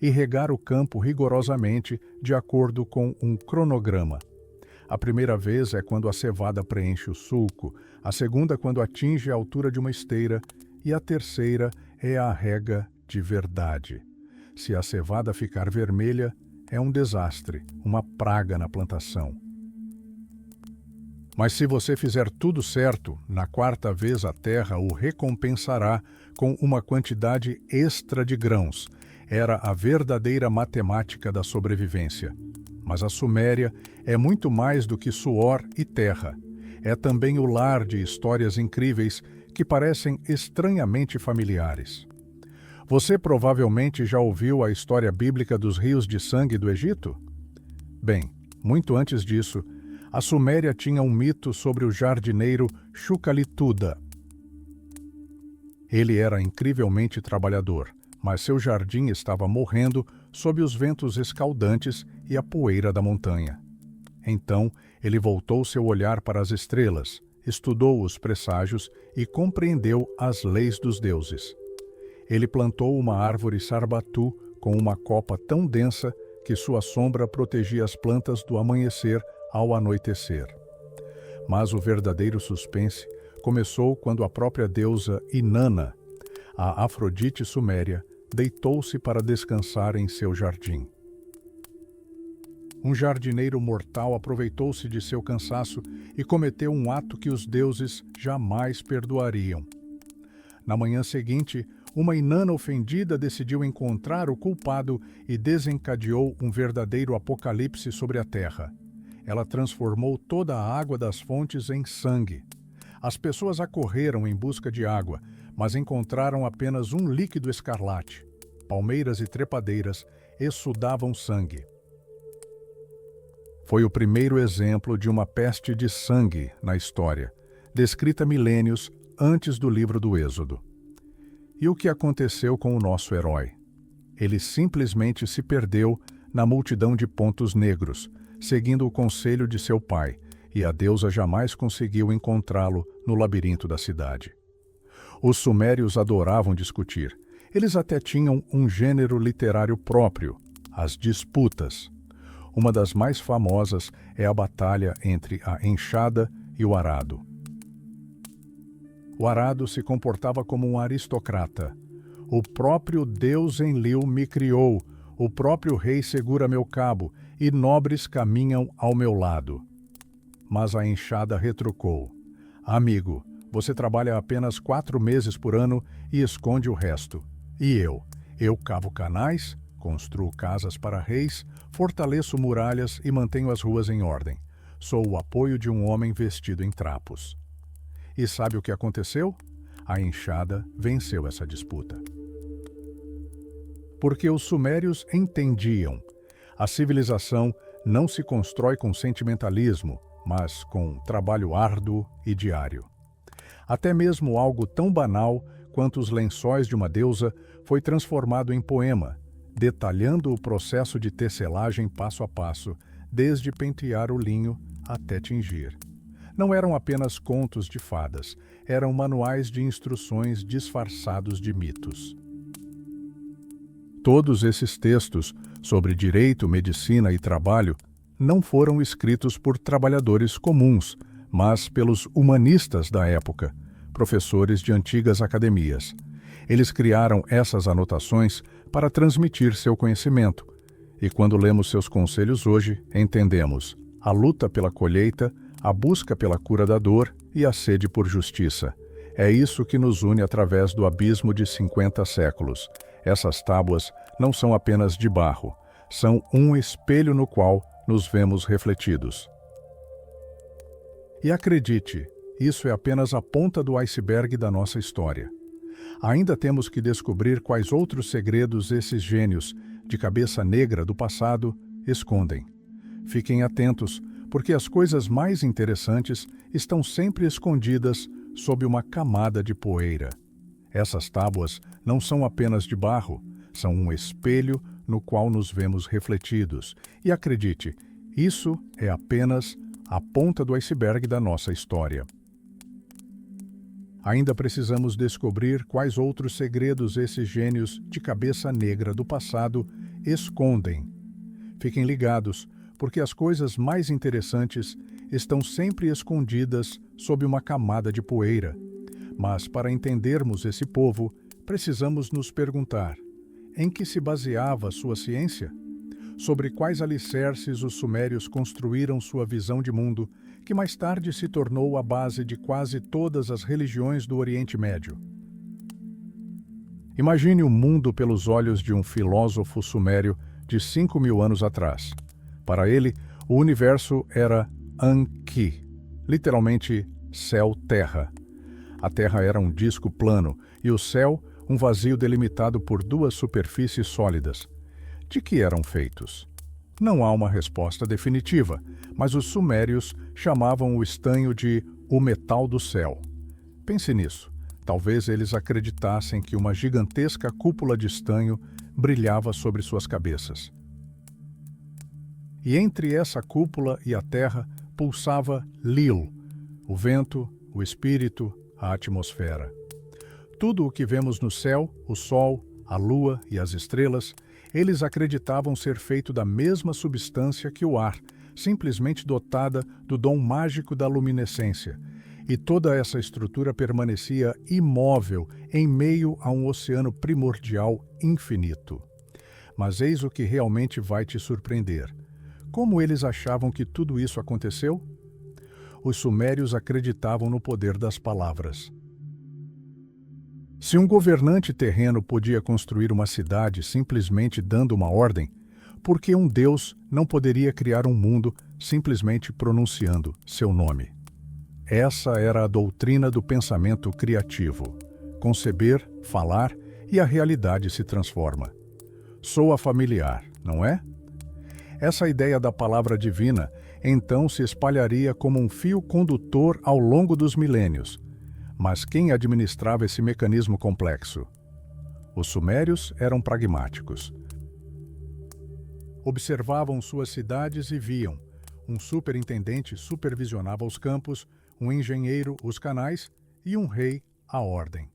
e regar o campo rigorosamente de acordo com um cronograma. A primeira vez é quando a cevada preenche o sulco, a segunda quando atinge a altura de uma esteira e a terceira é a rega de verdade. Se a cevada ficar vermelha, é um desastre, uma praga na plantação. Mas se você fizer tudo certo, na 4ª vez a terra o recompensará com uma quantidade extra de grãos. Era a verdadeira matemática da sobrevivência. Mas a Suméria é muito mais do que suor e terra. É também o lar de histórias incríveis que parecem estranhamente familiares. Você provavelmente já ouviu a história bíblica dos rios de sangue do Egito? Bem, muito antes disso, a Suméria tinha um mito sobre o jardineiro Chucalituda. Ele era incrivelmente trabalhador, mas seu jardim estava morrendo sob os ventos escaldantes e a poeira da montanha. Então, ele voltou seu olhar para as estrelas, estudou os presságios e compreendeu as leis dos deuses. Ele plantou uma árvore sarbatu com uma copa tão densa que sua sombra protegia as plantas do amanhecer ao anoitecer. Mas o verdadeiro suspense começou quando a própria deusa Inanna, a Afrodite suméria, deitou-se para descansar em seu jardim. Um jardineiro mortal aproveitou-se de seu cansaço e cometeu um ato que os deuses jamais perdoariam. Na manhã seguinte, uma Inanna ofendida decidiu encontrar o culpado e desencadeou um verdadeiro apocalipse sobre a terra. Ela transformou toda a água das fontes em sangue. As pessoas acorreram em busca de água, mas encontraram apenas um líquido escarlate. Palmeiras e trepadeiras exsudavam sangue. Foi o primeiro exemplo de uma peste de sangue na história, descrita milênios antes do livro do Êxodo. E o que aconteceu com o nosso herói? Ele simplesmente se perdeu na multidão de pontos negros, seguindo o conselho de seu pai, e a deusa jamais conseguiu encontrá-lo no labirinto da cidade. Os sumérios adoravam discutir. Eles até tinham um gênero literário próprio, as disputas. Uma das mais famosas é a batalha entre a enxada e o arado. O arado se comportava como um aristocrata. O próprio Deus Enlil me criou, o próprio rei segura meu cabo, e nobres caminham ao meu lado. Mas a enxada retrucou: amigo, você trabalha apenas 4 meses por ano e esconde o resto. E eu cavo canais, construo casas para reis, fortaleço muralhas e mantenho as ruas em ordem. Sou o apoio de um homem vestido em trapos. E sabe o que aconteceu? A enxada venceu essa disputa. Porque os sumérios entendiam: a civilização não se constrói com sentimentalismo, mas com trabalho árduo e diário. Até mesmo algo tão banal quanto os lençóis de uma deusa foi transformado em poema, detalhando o processo de tecelagem passo a passo, desde pentear o linho até tingir. Não eram apenas contos de fadas, eram manuais de instruções disfarçados de mitos. Todos esses textos sobre direito, medicina e trabalho não foram escritos por trabalhadores comuns, mas pelos humanistas da época, professores de antigas academias. Eles criaram essas anotações para transmitir seu conhecimento. E quando lemos seus conselhos hoje, entendemos a luta pela colheita, a busca pela cura da dor e a sede por justiça. É isso que nos une através do abismo de 50 séculos. Essas tábuas não são apenas de barro, são um espelho no qual nos vemos refletidos. E acredite, isso é apenas a ponta do iceberg da nossa história. Ainda temos que descobrir quais outros segredos esses gênios de cabeça negra do passado escondem. Fiquem atentos, porque as coisas mais interessantes estão sempre escondidas sob uma camada de poeira. Essas tábuas não são apenas de barro, são um espelho no qual nos vemos refletidos. E acredite, isso é apenas a ponta do iceberg da nossa história. Ainda precisamos descobrir quais outros segredos esses gênios de cabeça negra do passado escondem. Fiquem ligados, porque as coisas mais interessantes estão sempre escondidas sob uma camada de poeira. Mas para entendermos esse povo, precisamos nos perguntar: em que se baseava sua ciência? Sobre quais alicerces os sumérios construíram sua visão de mundo, que mais tarde se tornou a base de quase todas as religiões do Oriente Médio? Imagine o mundo pelos olhos de um filósofo sumério de 5.000 anos atrás. Para ele, o universo era Anki, literalmente céu-terra. A Terra era um disco plano e o céu um vazio delimitado por 2 superfícies sólidas. De que eram feitos? Não há uma resposta definitiva, mas os sumérios chamavam o estanho de o metal do céu. Pense nisso. Talvez eles acreditassem que uma gigantesca cúpula de estanho brilhava sobre suas cabeças. E entre essa cúpula e a terra pulsava Lil, o vento, o espírito, a atmosfera. Tudo o que vemos no céu, o sol, a lua e as estrelas, eles acreditavam ser feito da mesma substância que o ar, simplesmente dotada do dom mágico da luminescência. E toda essa estrutura permanecia imóvel em meio a um oceano primordial infinito. Mas eis o que realmente vai te surpreender. Como eles achavam que tudo isso aconteceu? Os sumérios acreditavam no poder das palavras. Se um governante terreno podia construir uma cidade simplesmente dando uma ordem, por que um deus não poderia criar um mundo simplesmente pronunciando seu nome? Essa era a doutrina do pensamento criativo. Conceber, falar e a realidade se transforma. Soa familiar, não é? Essa ideia da palavra divina então se espalharia como um fio condutor ao longo dos milênios. Mas quem administrava esse mecanismo complexo? Os sumérios eram pragmáticos. Observavam suas cidades e viam. Um superintendente supervisionava os campos, um engenheiro os canais e um rei a ordem.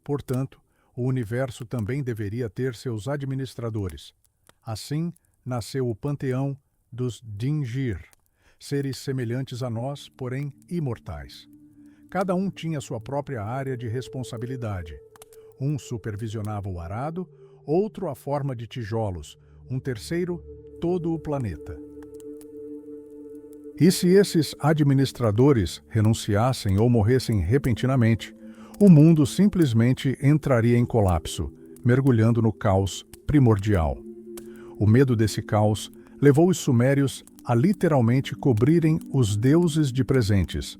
Portanto, o universo também deveria ter seus administradores. Assim, nasceu o panteão dos Dingir, seres semelhantes a nós, porém imortais. Cada um tinha sua própria área de responsabilidade. Um supervisionava o arado, outro a forma de tijolos, um terceiro todo o planeta. E se esses administradores renunciassem ou morressem repentinamente, o mundo simplesmente entraria em colapso, mergulhando no caos primordial. O medo desse caos levou os sumérios a literalmente cobrirem os deuses de presentes.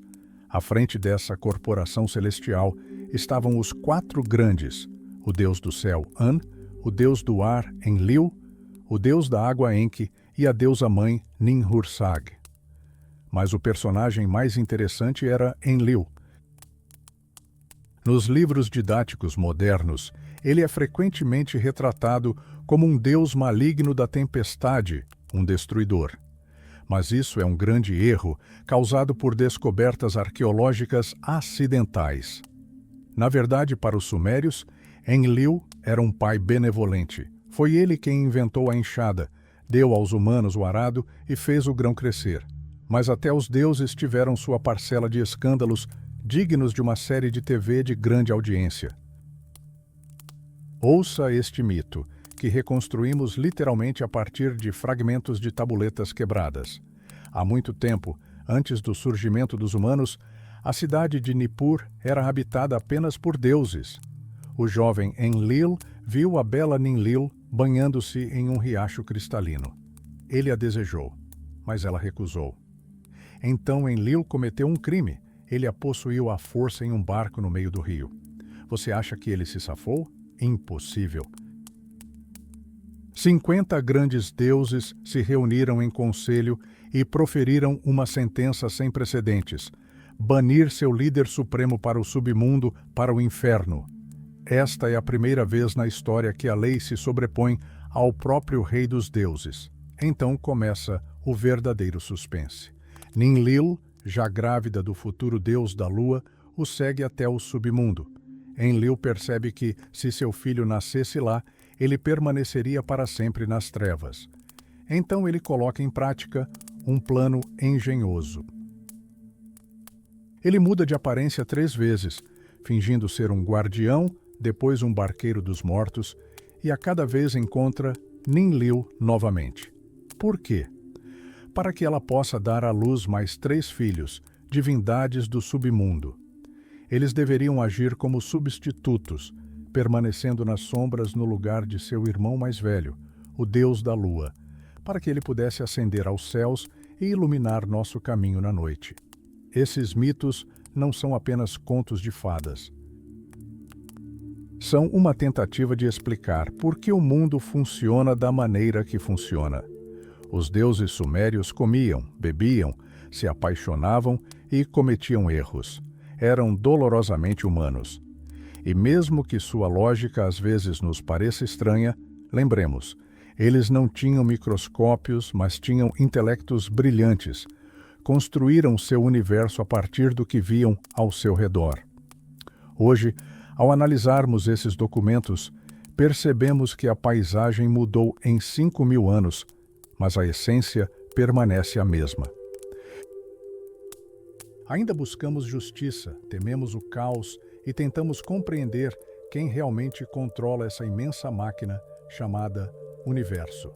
À frente dessa corporação celestial estavam os 4 grandes, o deus do céu, An, o deus do ar, Enlil, o deus da água, Enki, e a deusa-mãe, Ninhursag. Mas o personagem mais interessante era Enlil. Nos livros didáticos modernos, ele é frequentemente retratado como um deus maligno da tempestade, um destruidor. Mas isso é um grande erro causado por descobertas arqueológicas acidentais. Na verdade, para os sumérios, Enlil era um pai benevolente. Foi ele quem inventou a enxada, deu aos humanos o arado e fez o grão crescer. Mas até os deuses tiveram sua parcela de escândalos dignos de uma série de TV de grande audiência. Ouça este mito, que reconstruímos literalmente a partir de fragmentos de tabuletas quebradas. Há muito tempo, antes do surgimento dos humanos, a cidade de Nippur era habitada apenas por deuses. O jovem Enlil viu a bela Ninlil banhando-se em um riacho cristalino. Ele a desejou, mas ela recusou. Então Enlil cometeu um crime. Ele a possuiu à força em um barco no meio do rio. Você acha que ele se safou? Impossível. 50 grandes deuses se reuniram em conselho e proferiram uma sentença sem precedentes: banir seu líder supremo para o submundo, para o inferno. Esta é a primeira vez na história que a lei se sobrepõe ao próprio rei dos deuses. Então começa o verdadeiro suspense. Ninlil, já grávida do futuro deus da lua, o segue até o submundo. Enlil percebe que, se seu filho nascesse lá, ele permaneceria para sempre nas trevas. Então ele coloca em prática um plano engenhoso. Ele muda de aparência 3 vezes, fingindo ser um guardião, depois um barqueiro dos mortos, e a cada vez encontra Ninlil novamente. Por quê? Para que ela possa dar à luz mais 3 filhos, divindades do submundo. Eles deveriam agir como substitutos, permanecendo nas sombras no lugar de seu irmão mais velho, o deus da lua, para que ele pudesse ascender aos céus e iluminar nosso caminho na noite. Esses mitos não são apenas contos de fadas. São uma tentativa de explicar por que o mundo funciona da maneira que funciona. Os deuses sumérios comiam, bebiam, se apaixonavam e cometiam erros. Eram dolorosamente humanos. E mesmo que sua lógica às vezes nos pareça estranha, lembremos, eles não tinham microscópios, mas tinham intelectos brilhantes. Construíram seu universo a partir do que viam ao seu redor. Hoje, ao analisarmos esses documentos, percebemos que a paisagem mudou em 5.000 anos, mas a essência permanece a mesma. Ainda buscamos justiça, tememos o caos e tentamos compreender quem realmente controla essa imensa máquina chamada universo.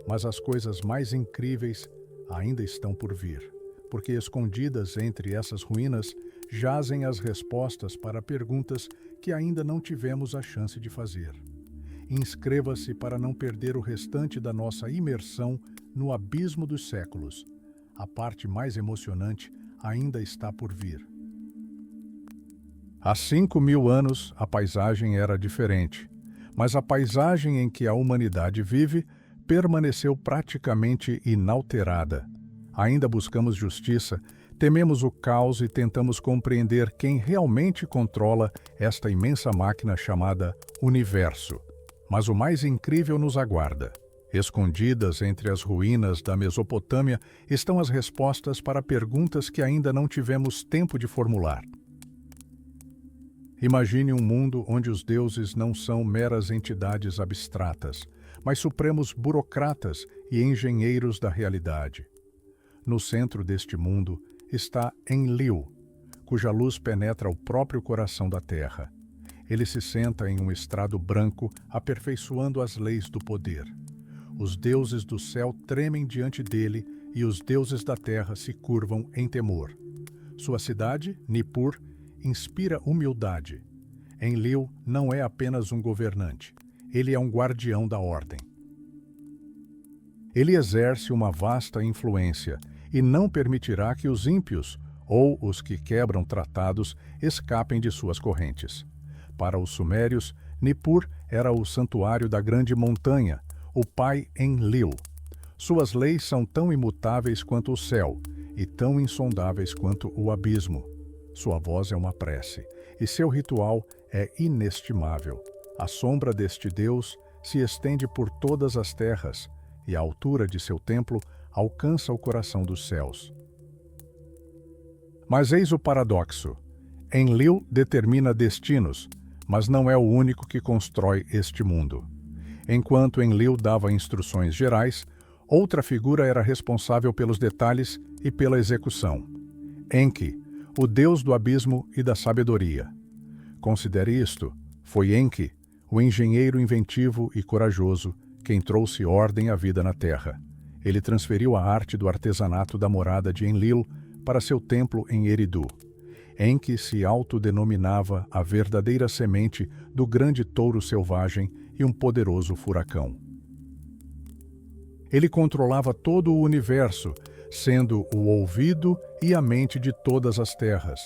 Mas as coisas mais incríveis ainda estão por vir, porque escondidas entre essas ruínas jazem as respostas para perguntas que ainda não tivemos a chance de fazer. Inscreva-se para não perder o restante da nossa imersão no abismo dos séculos. A parte mais emocionante ainda está por vir. Há 5.000 anos, a paisagem era diferente, mas a paisagem em que a humanidade vive permaneceu praticamente inalterada. Ainda buscamos justiça, tememos o caos e tentamos compreender quem realmente controla esta imensa máquina chamada universo. Mas o mais incrível nos aguarda. Escondidas entre as ruínas da Mesopotâmia estão as respostas para perguntas que ainda não tivemos tempo de formular. Imagine um mundo onde os deuses não são meras entidades abstratas, mas supremos burocratas e engenheiros da realidade. No centro deste mundo está Enlil, cuja luz penetra o próprio coração da terra. Ele se senta em um estrado branco, aperfeiçoando as leis do poder. Os deuses do céu tremem diante dele e os deuses da terra se curvam em temor. Sua cidade, Nippur, inspira humildade. Enlil não é apenas um governante, ele é um guardião da ordem. Ele exerce uma vasta influência e não permitirá que os ímpios, ou os que quebram tratados, escapem de suas correntes. Para os sumérios, Nippur era o santuário da grande montanha, o pai Enlil. Suas leis são tão imutáveis quanto o céu e tão insondáveis quanto o abismo. Sua voz é uma prece e seu ritual é inestimável. A sombra deste Deus se estende por todas as terras e a altura de seu templo alcança o coração dos céus. Mas eis o paradoxo. Enlil determina destinos, mas não é o único que constrói este mundo. Enquanto Enlil dava instruções gerais, outra figura era responsável pelos detalhes e pela execução. Enki, o deus do abismo e da sabedoria. Considere isto, foi Enki, o engenheiro inventivo e corajoso, quem trouxe ordem à vida na terra. Ele transferiu a arte do artesanato da morada de Enlil para seu templo em Eridu. Enki se autodenominava a verdadeira semente do grande touro selvagem e um poderoso furacão. Ele controlava todo o universo, sendo o ouvido e a mente de todas as terras.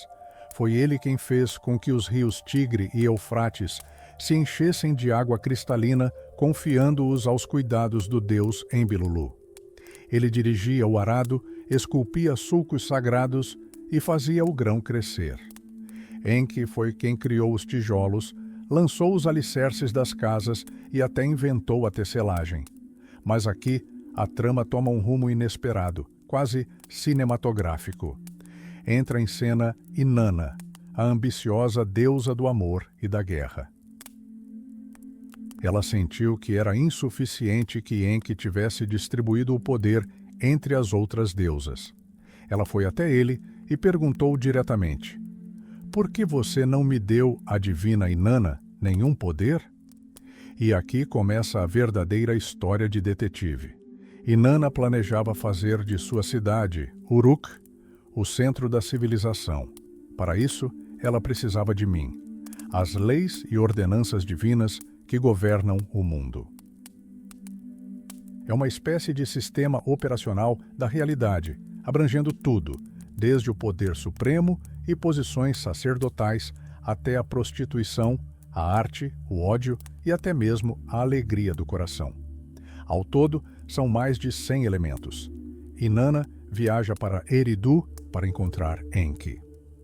Foi ele quem fez com que os rios Tigre e Eufrates se enchessem de água cristalina, confiando-os aos cuidados do deus Enbilulu. Ele dirigia o arado, esculpia sulcos sagrados e fazia o grão crescer. Enki foi quem criou os tijolos, lançou os alicerces das casas e até inventou a tecelagem. Mas aqui, a trama toma um rumo inesperado, quase cinematográfico. Entra em cena Inanna, a ambiciosa deusa do amor e da guerra. Ela sentiu que era insuficiente que Enki tivesse distribuído o poder entre as outras deusas. Ela foi até ele e perguntou diretamente: "Por que você não me deu, a divina Inanna, nenhum poder?" E aqui começa a verdadeira história de detetive. Inanna planejava fazer de sua cidade, Uruk, o centro da civilização. Para isso, ela precisava de mim, as leis e ordenanças divinas que governam o mundo. É uma espécie de sistema operacional da realidade, abrangendo tudo, desde o poder supremo e posições sacerdotais até a prostituição, a arte, o ódio e até mesmo a alegria do coração. Ao todo, são mais de 100 elementos. Inanna viaja para Eridu para encontrar Enki.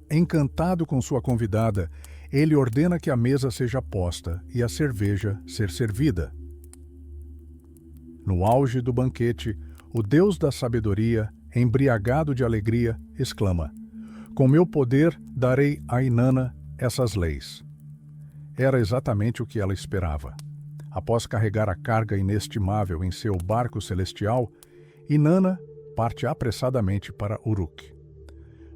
Encantado com sua convidada, ele ordena que a mesa seja posta e a cerveja ser servida. No auge do banquete, o deus da sabedoria, embriagado de alegria, exclama: "Com meu poder darei a Inanna essas leis." Era exatamente o que ela esperava. Após carregar a carga inestimável em seu barco celestial, Inanna parte apressadamente para Uruk.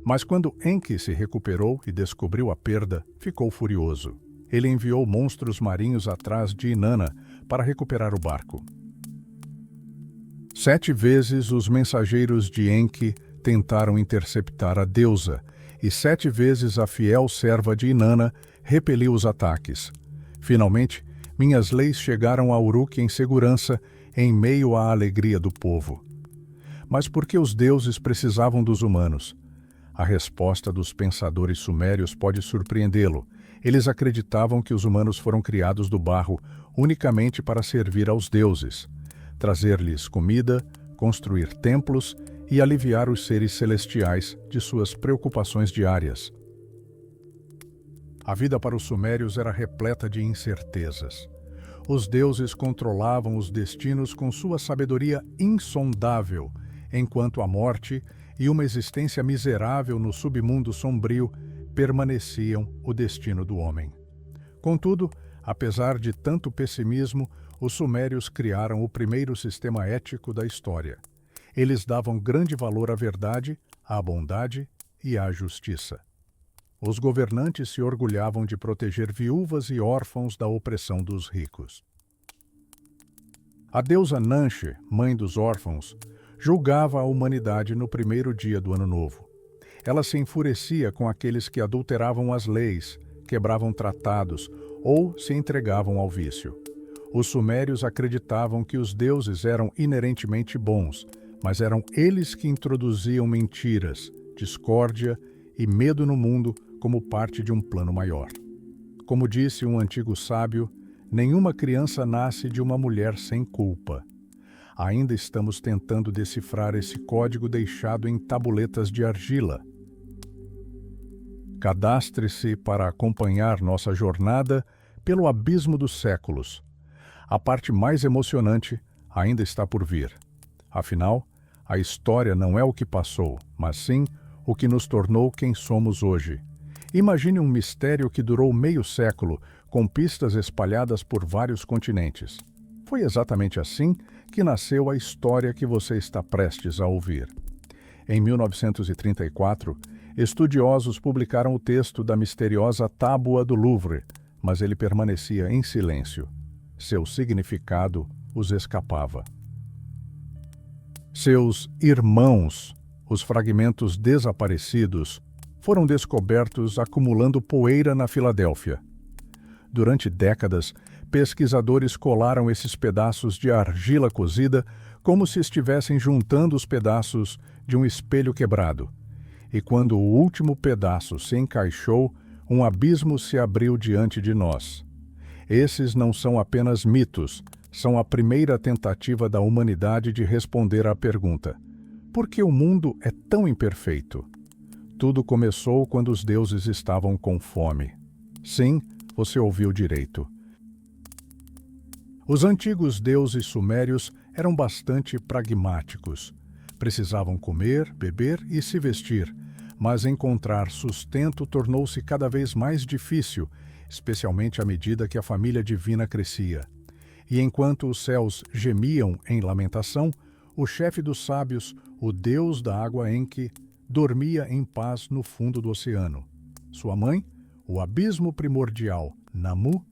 Mas quando Enki se recuperou e descobriu a perda, ficou furioso. Ele enviou monstros marinhos atrás de Inanna para recuperar o barco. 7 vezes os mensageiros de Enki tentaram interceptar a deusa, e 7 vezes a fiel serva de Inanna repeliu os ataques. Finalmente, minhas leis chegaram a Uruk em segurança, em meio à alegria do povo. Mas por que os deuses precisavam dos humanos? A resposta dos pensadores sumérios pode surpreendê-lo. Eles acreditavam que os humanos foram criados do barro unicamente para servir aos deuses. trazer-lhes comida, construir templos e aliviar os seres celestiais de suas preocupações diárias. A vida para os sumérios era repleta de incertezas. Os deuses controlavam os destinos com sua sabedoria insondável, enquanto a morte e uma existência miserável no submundo sombrio permaneciam o destino do homem. Contudo, apesar de tanto pessimismo, os sumérios criaram o primeiro sistema ético da história. Eles davam grande valor à verdade, à bondade e à justiça. Os governantes se orgulhavam de proteger viúvas e órfãos da opressão dos ricos. A deusa Nanche, mãe dos órfãos, julgava a humanidade no primeiro dia do Ano Novo. Ela se enfurecia com aqueles que adulteravam as leis, quebravam tratados ou se entregavam ao vício. Os sumérios acreditavam que os deuses eram inerentemente bons, mas eram eles que introduziam mentiras, discórdia e medo no mundo como parte de um plano maior. Como disse um antigo sábio, nenhuma criança nasce de uma mulher sem culpa. Ainda estamos tentando decifrar esse código deixado em tabuletas de argila. Cadastre-se para acompanhar nossa jornada pelo abismo dos séculos. A parte mais emocionante ainda está por vir. Afinal, a história não é o que passou, mas sim o que nos tornou quem somos hoje. Imagine um mistério que durou meio século, com pistas espalhadas por vários continentes. Foi exatamente assim que nasceu a história que você está prestes a ouvir. Em 1934, estudiosos publicaram o texto da misteriosa Tábua do Louvre, mas ele permanecia em silêncio. Seu significado os escapava. Seus irmãos, os fragmentos desaparecidos, foram descobertos acumulando poeira na Filadélfia. Durante décadas, pesquisadores colaram esses pedaços de argila cozida como se estivessem juntando os pedaços de um espelho quebrado. E quando o último pedaço se encaixou, um abismo se abriu diante de nós. Esses não são apenas mitos, são a primeira tentativa da humanidade de responder à pergunta: por que o mundo é tão imperfeito? Tudo começou quando os deuses estavam com fome. Sim, você ouviu direito. Os antigos deuses sumérios eram bastante pragmáticos. Precisavam comer, beber e se vestir, mas encontrar sustento tornou-se cada vez mais difícil, especialmente à medida que a família divina crescia. E enquanto os céus gemiam em lamentação, o chefe dos sábios, o deus da água Enki, dormia em paz no fundo do oceano. Sua mãe, o abismo primordial, Namu,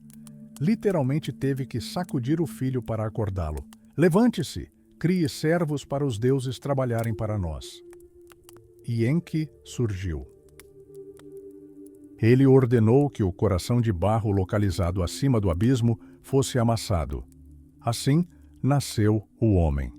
literalmente teve que sacudir o filho para acordá-lo. Levante-se, crie servos para os deuses trabalharem para nós. E Enki surgiu. Ele ordenou que o coração de barro localizado acima do abismo fosse amassado. Assim, nasceu o homem.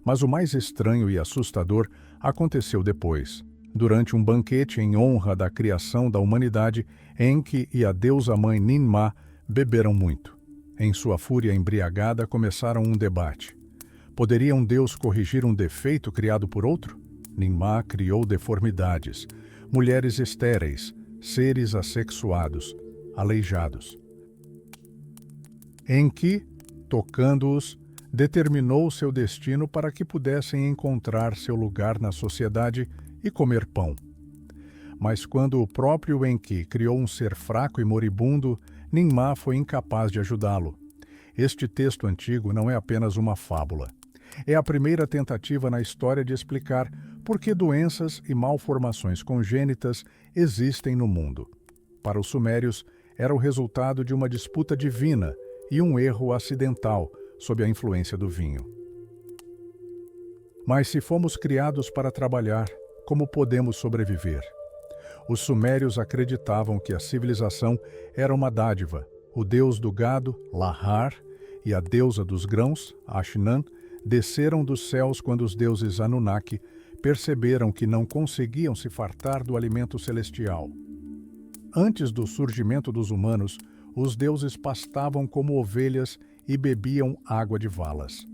Mas o mais estranho e assustador aconteceu depois. Durante um banquete em honra da criação da humanidade, Enki e a deusa-mãe Ninmah beberam muito. Em sua fúria embriagada, começaram um debate. Poderia um deus corrigir um defeito criado por outro? Ninmah criou deformidades, mulheres estéreis, seres assexuados, aleijados. Enki, tocando-os, determinou seu destino para que pudessem encontrar seu lugar na sociedade e comer pão. Mas quando o próprio Enki criou um ser fraco e moribundo, Ninmah foi incapaz de ajudá-lo. Este texto antigo não é apenas uma fábula. É a primeira tentativa na história de explicar por que doenças e malformações congênitas existem no mundo. Para os sumérios, era o resultado de uma disputa divina e um erro acidental sob a influência do vinho. Mas se fomos criados para trabalhar, como podemos sobreviver? Os sumérios acreditavam que a civilização era uma dádiva. O deus do gado, Lahar, e a deusa dos grãos, Ashnan, desceram dos céus quando os deuses Anunnaki perceberam que não conseguiam se fartar do alimento celestial. Antes do surgimento dos humanos, os deuses pastavam como ovelhas e bebiam água de valas.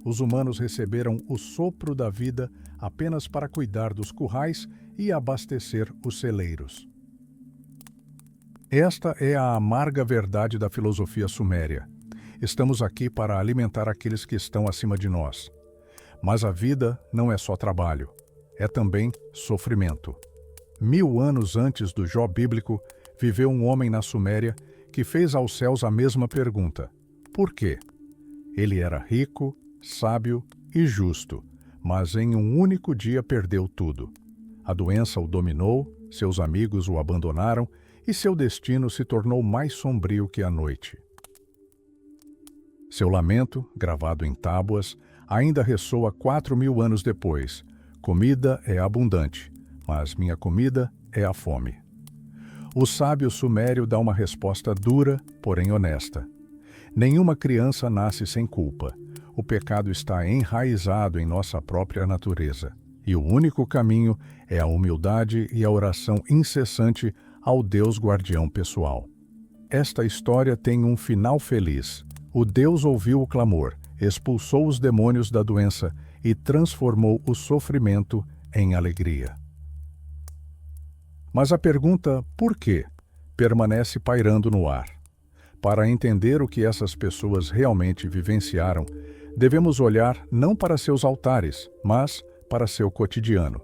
os humanos receberam o sopro da vida apenas para cuidar dos currais e abastecer os celeiros. Esta é a amarga verdade da filosofia suméria. Estamos aqui para alimentar aqueles que estão acima de nós. Mas a vida não é só trabalho, é também sofrimento. 1000 anos antes do Jó bíblico, viveu um homem na Suméria que fez aos céus a mesma pergunta: por quê? Ele era rico, sábio e justo, mas em um único dia perdeu tudo. A doença o dominou, seus amigos o abandonaram e seu destino se tornou mais sombrio que a noite. Seu lamento, gravado em tábuas, ainda ressoa 4000 anos depois. Comida é abundante, mas minha comida é a fome. O sábio sumério dá uma resposta dura, porém honesta. Nenhuma criança nasce sem culpa. O pecado está enraizado em nossa própria natureza. E o único caminho é a humildade e a oração incessante ao Deus guardião pessoal. Esta história tem um final feliz. O Deus ouviu o clamor, expulsou os demônios da doença e transformou o sofrimento em alegria. Mas a pergunta "por quê?" permanece pairando no ar. Para entender o que essas pessoas realmente vivenciaram, devemos olhar não para seus altares, mas para seu cotidiano.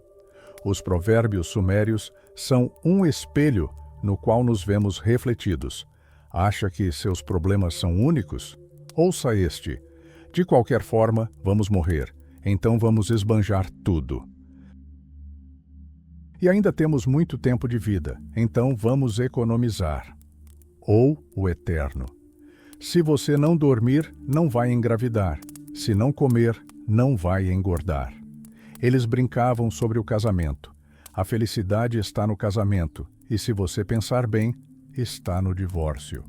Os provérbios sumérios são um espelho no qual nos vemos refletidos. Acha que seus problemas são únicos? Ouça este: de qualquer forma, vamos morrer, então vamos esbanjar tudo. E ainda temos muito tempo de vida, então vamos economizar. Ou o eterno: se você não dormir, não vai engravidar. Se não comer, não vai engordar. Eles brincavam sobre o casamento. A felicidade está no casamento, e se você pensar bem, está no divórcio.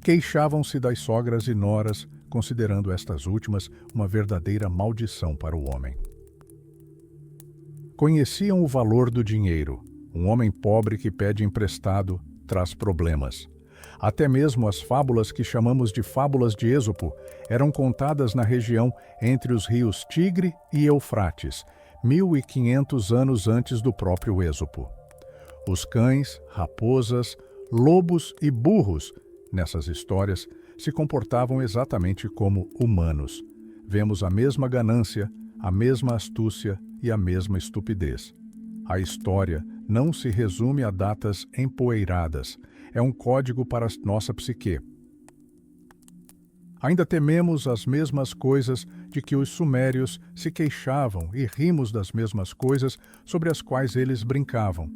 Queixavam-se das sogras e noras, considerando estas últimas uma verdadeira maldição para o homem. Conheciam o valor do dinheiro. Um homem pobre que pede emprestado traz problemas. Até mesmo as fábulas que chamamos de fábulas de Êsopo eram contadas na região entre os rios Tigre e Eufrates, 1500 anos antes do próprio Êsopo. Os cães, raposas, lobos e burros, nessas histórias, se comportavam exatamente como humanos. Vemos a mesma ganância, a mesma astúcia e a mesma estupidez. A história não se resume a datas empoeiradas, é um código para a nossa psique. Ainda tememos as mesmas coisas de que os sumérios se queixavam e rimos das mesmas coisas sobre as quais eles brincavam.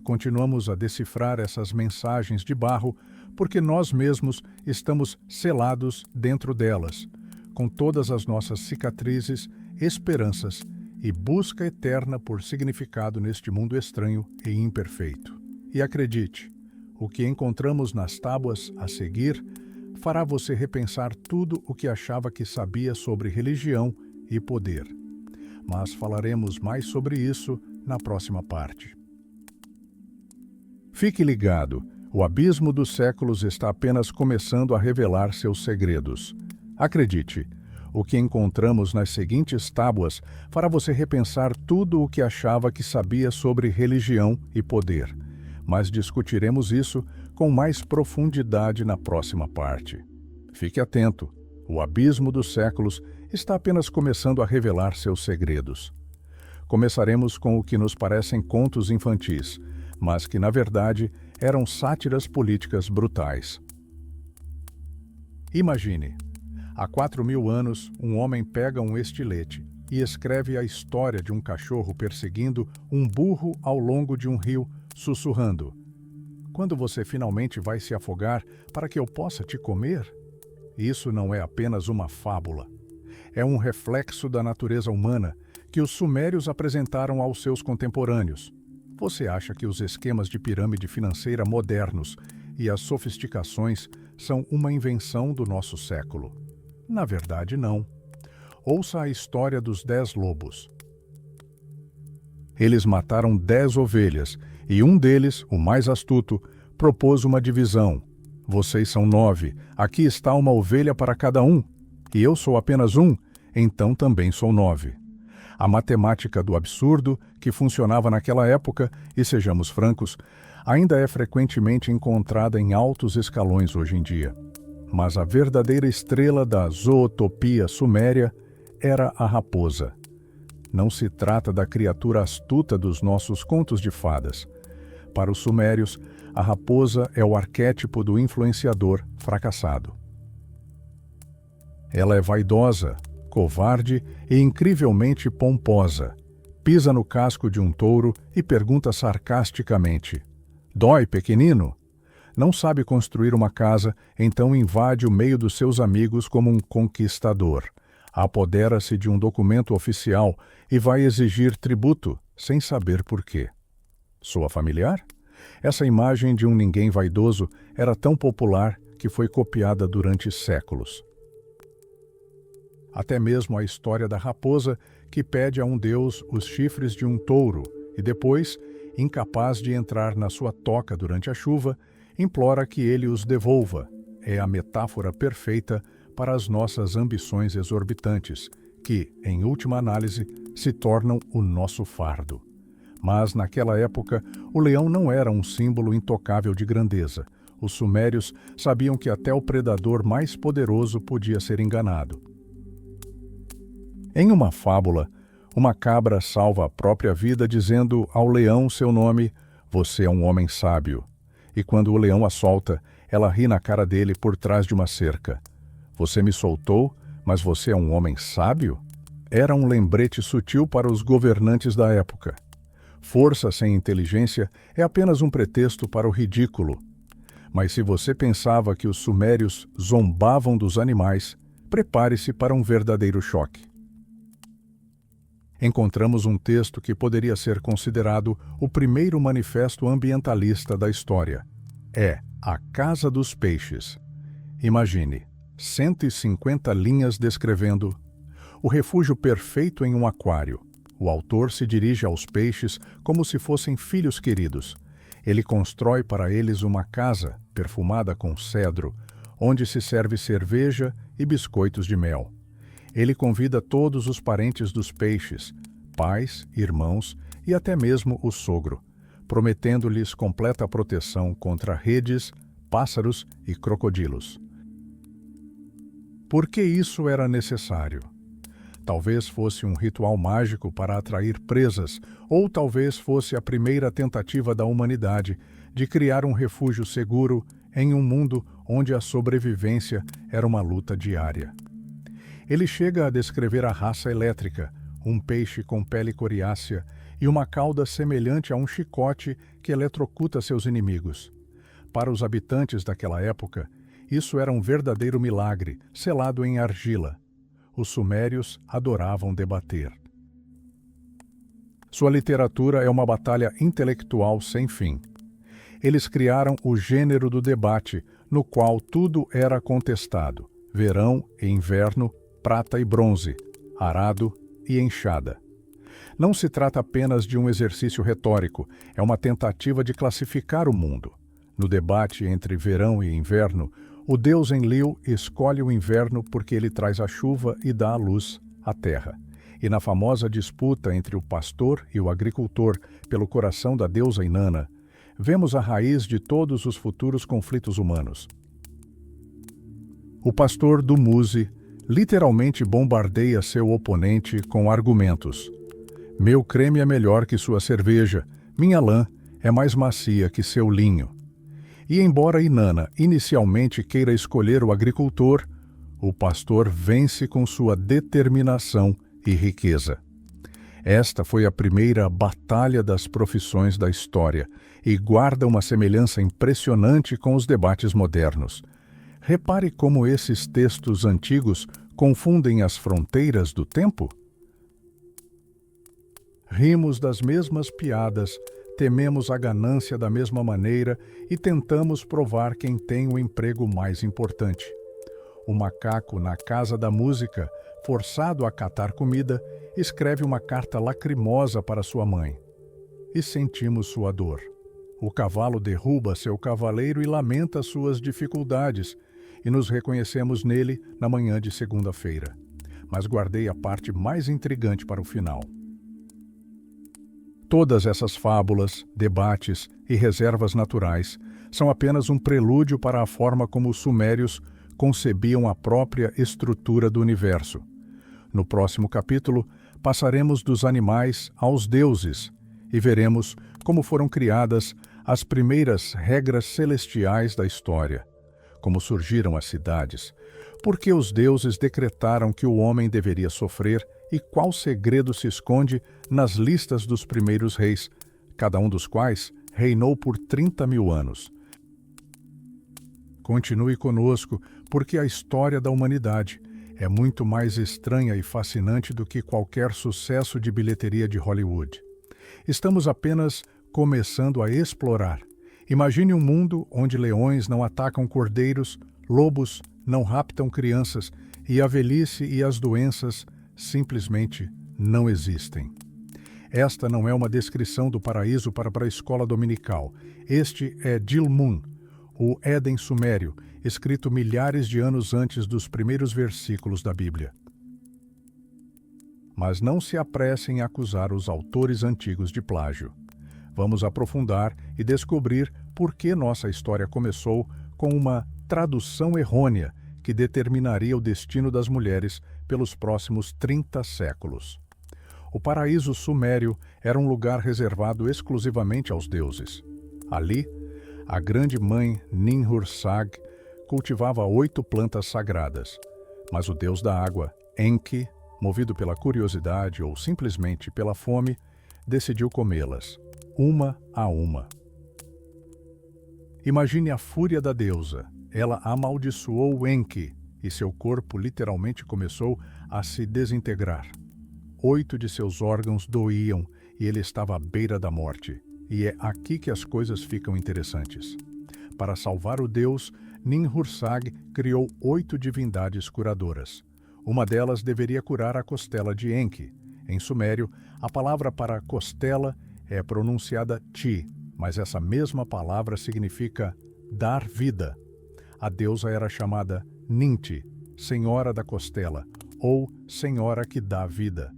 Continuamos a decifrar essas mensagens de barro porque nós mesmos estamos selados dentro delas, com todas as nossas cicatrizes, esperanças e busca eterna por significado neste mundo estranho e imperfeito. E acredite, o que encontramos nas tábuas a seguir fará você repensar tudo o que achava que sabia sobre religião e poder. Mas falaremos mais sobre isso na próxima parte. Fique ligado, o abismo dos séculos está apenas começando a revelar seus segredos. Acredite, o que encontramos nas seguintes tábuas fará você repensar tudo o que achava que sabia sobre religião e poder. Mas discutiremos isso com mais profundidade na próxima parte. Fique atento, o abismo dos séculos está apenas começando a revelar seus segredos. Começaremos com o que nos parecem contos infantis, mas que, na verdade, eram sátiras políticas brutais. Imagine, há 4000 anos, um homem pega um estilete e escreve a história de um cachorro perseguindo um burro ao longo de um rio, sussurrando: "Quando você finalmente vai se afogar para que eu possa te comer?" Isso não é apenas uma fábula. É um reflexo da natureza humana que os sumérios apresentaram aos seus contemporâneos. Você acha que os esquemas de pirâmide financeira modernos e as sofisticações são uma invenção do nosso século? Na verdade, não. Ouça a história dos 10 lobos. Eles mataram 10 ovelhas e um deles, o mais astuto, propôs uma divisão. Vocês são 9, aqui está uma ovelha para cada um, e eu sou apenas um, então também sou 9. A matemática do absurdo, que funcionava naquela época, e sejamos francos, ainda é frequentemente encontrada em altos escalões hoje em dia. Mas a verdadeira estrela da zootopia suméria era a raposa. Não se trata da criatura astuta dos nossos contos de fadas. Para os sumérios, a raposa é o arquétipo do influenciador fracassado. Ela é vaidosa, covarde e incrivelmente pomposa. Pisa no casco de um touro e pergunta sarcasticamente: "Dói, pequenino?" Não sabe construir uma casa, então invade o meio dos seus amigos como um conquistador. Apodera-se de um documento oficial e vai exigir tributo, sem saber por quê. Soa familiar? Essa imagem de um ninguém vaidoso era tão popular que foi copiada durante séculos. Até mesmo a história da raposa que pede a um deus os chifres de um touro e depois, incapaz de entrar na sua toca durante a chuva, implora que ele os devolva. É a metáfora perfeita para as nossas ambições exorbitantes, que, em última análise, se tornam o nosso fardo. Mas, naquela época, o leão não era um símbolo intocável de grandeza. Os sumérios sabiam que até o predador mais poderoso podia ser enganado. Em uma fábula, uma cabra salva a própria vida dizendo ao leão seu nome: "Você é um homem sábio." E quando o leão a solta, ela ri na cara dele por trás de uma cerca. "Você me soltou, mas você é um homem sábio?" Era um lembrete sutil para os governantes da época. Força sem inteligência é apenas um pretexto para o ridículo. Mas se você pensava que os sumérios zombavam dos animais, prepare-se para um verdadeiro choque. Encontramos um texto que poderia ser considerado o primeiro manifesto ambientalista da história. É A Casa dos Peixes. Imagine, 150 linhas descrevendo o refúgio perfeito em um aquário. O autor se dirige aos peixes como se fossem filhos queridos. Ele constrói para eles uma casa perfumada com cedro, onde se serve cerveja e biscoitos de mel. Ele convida todos os parentes dos peixes, pais, irmãos e até mesmo o sogro, prometendo-lhes completa proteção contra redes, pássaros e crocodilos. Por que isso era necessário? Talvez fosse um ritual mágico para atrair presas, ou talvez fosse a primeira tentativa da humanidade de criar um refúgio seguro em um mundo onde a sobrevivência era uma luta diária. Ele chega a descrever a raça elétrica, um peixe com pele coriácea e uma cauda semelhante a um chicote que eletrocuta seus inimigos. Para os habitantes daquela época, isso era um verdadeiro milagre, selado em argila. Os sumérios adoravam debater. Sua literatura é uma batalha intelectual sem fim. Eles criaram o gênero do debate, no qual tudo era contestado: verão e inverno, prata e bronze, arado e enxada. Não se trata apenas de um exercício retórico, é uma tentativa de classificar o mundo. No debate entre verão e inverno, o deus Enlil escolhe o inverno porque ele traz a chuva e dá a luz à terra. E na famosa disputa entre o pastor e o agricultor pelo coração da deusa Inanna, vemos a raiz de todos os futuros conflitos humanos. O pastor Dumuzi literalmente bombardeia seu oponente com argumentos. Meu creme é melhor que sua cerveja, minha lã é mais macia que seu linho. E embora Inanna inicialmente queira escolher o agricultor, o pastor vence com sua determinação e riqueza. Esta foi a primeira batalha das profissões da história e guarda uma semelhança impressionante com os debates modernos. Repare como esses textos antigos confundem as fronteiras do tempo. Rimos das mesmas piadas, tememos a ganância da mesma maneira e tentamos provar quem tem o emprego mais importante. O macaco na Casa da Música, forçado a catar comida, escreve uma carta lacrimosa para sua mãe. E sentimos sua dor. O cavalo derruba seu cavaleiro e lamenta suas dificuldades, e nos reconhecemos nele na manhã de segunda-feira. mas guardei a parte mais intrigante para o final. Todas essas fábulas, debates e reservas naturais são apenas um prelúdio para a forma como os sumérios concebiam a própria estrutura do universo. No próximo capítulo, passaremos dos animais aos deuses e veremos como foram criadas as primeiras regras celestiais da história, como surgiram as cidades, por que os deuses decretaram que o homem deveria sofrer e qual segredo se esconde nas listas dos primeiros reis, cada um dos quais reinou por 30.000 anos. Continue conosco, porque a história da humanidade é muito mais estranha e fascinante do que qualquer sucesso de bilheteria de Hollywood. Estamos apenas começando a explorar. Imagine um mundo onde leões não atacam cordeiros, lobos não raptam crianças e a velhice e as doenças simplesmente não existem. Esta não é uma descrição do paraíso para a escola dominical. Este é Dilmun, o Éden sumério, escrito milhares de anos antes dos primeiros versículos da Bíblia. Mas não se apressem a acusar os autores antigos de plágio. Vamos aprofundar e descobrir por que nossa história começou com uma tradução errônea que determinaria o destino das mulheres pelos próximos 30 séculos. O paraíso sumério era um lugar reservado exclusivamente aos deuses. Ali, a grande mãe Ninhursag cultivava 8 plantas sagradas, mas o deus da água, Enki, movido pela curiosidade ou simplesmente pela fome, decidiu comê-las, uma a uma. Imagine a fúria da deusa. Ela amaldiçoou Enki e seu corpo literalmente começou a se desintegrar. 8 de seus órgãos doíam e ele estava à beira da morte. E é aqui que as coisas ficam interessantes. Para salvar o deus, Ninhursag criou 8 divindades curadoras. Uma delas deveria curar a costela de Enki. Em sumério, a palavra para costela é pronunciada ti, mas essa mesma palavra significa dar vida. A deusa era chamada Ninti, Senhora da Costela, ou Senhora que dá vida.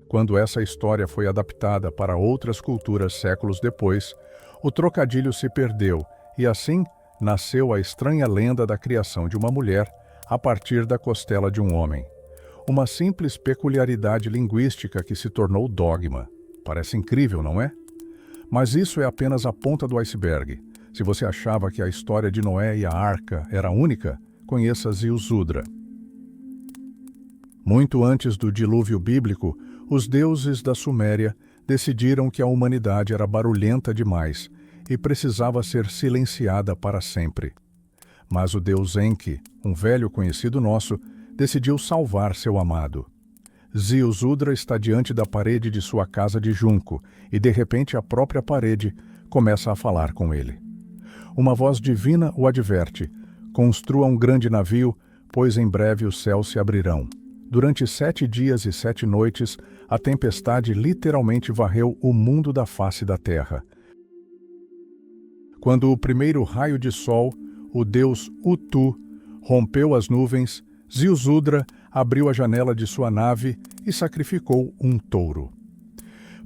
Quando essa história foi adaptada para outras culturas séculos depois, o trocadilho se perdeu e assim nasceu a estranha lenda da criação de uma mulher a partir da costela de um homem. Uma simples peculiaridade linguística que se tornou dogma. Parece incrível, não é? Mas isso é apenas a ponta do iceberg. Se você achava que a história de Noé e a Arca era única, conheça Ziusudra. Muito antes do dilúvio bíblico, os deuses da Suméria decidiram que a humanidade era barulhenta demais e precisava ser silenciada para sempre. Mas o deus Enki, um velho conhecido nosso, decidiu salvar seu amado. Ziusudra está diante da parede de sua casa de junco e, de repente, a própria parede começa a falar com ele. Uma voz divina o adverte: construa um grande navio, pois em breve os céus se abrirão. Durante 7 dias e 7 noites, a tempestade literalmente varreu o mundo da face da terra. Quando o primeiro raio de sol, o deus Utu, rompeu as nuvens, Ziusudra abriu a janela de sua nave e sacrificou um touro.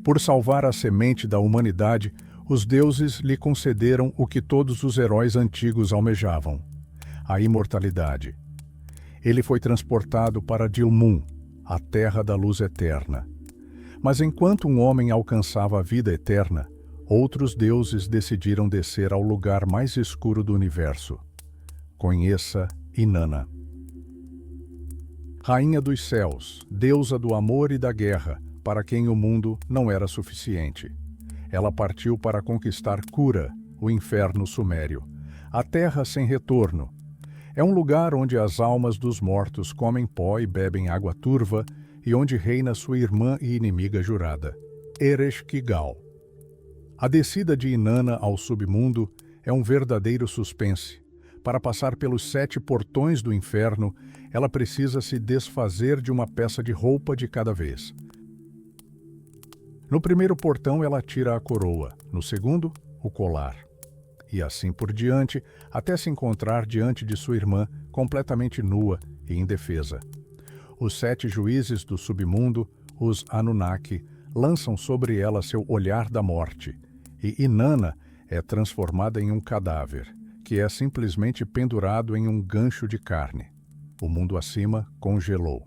Por salvar a semente da humanidade, os deuses lhe concederam o que todos os heróis antigos almejavam: a imortalidade. Ele foi transportado para Dilmun, a terra da luz eterna. Mas enquanto um homem alcançava a vida eterna, outros deuses decidiram descer ao lugar mais escuro do universo. Conheça Inanna. Rainha dos céus, deusa do amor e da guerra, para quem o mundo não era suficiente. Ela partiu para conquistar Kura, o inferno sumério, a terra sem retorno. É um lugar onde as almas dos mortos comem pó e bebem água turva e onde reina sua irmã e inimiga jurada, Ereshkigal. A descida de Inanna ao submundo é um verdadeiro suspense. Para passar pelos 7 portões do inferno, ela precisa se desfazer de uma peça de roupa de cada vez. No primeiro portão, ela tira a coroa, no segundo, o colar. E assim por diante, até se encontrar diante de sua irmã, completamente nua e indefesa. Os 7 juízes do submundo, os Anunnaki, lançam sobre ela seu olhar da morte, e Inanna é transformada em um cadáver, que é simplesmente pendurado em um gancho de carne. O mundo acima congelou.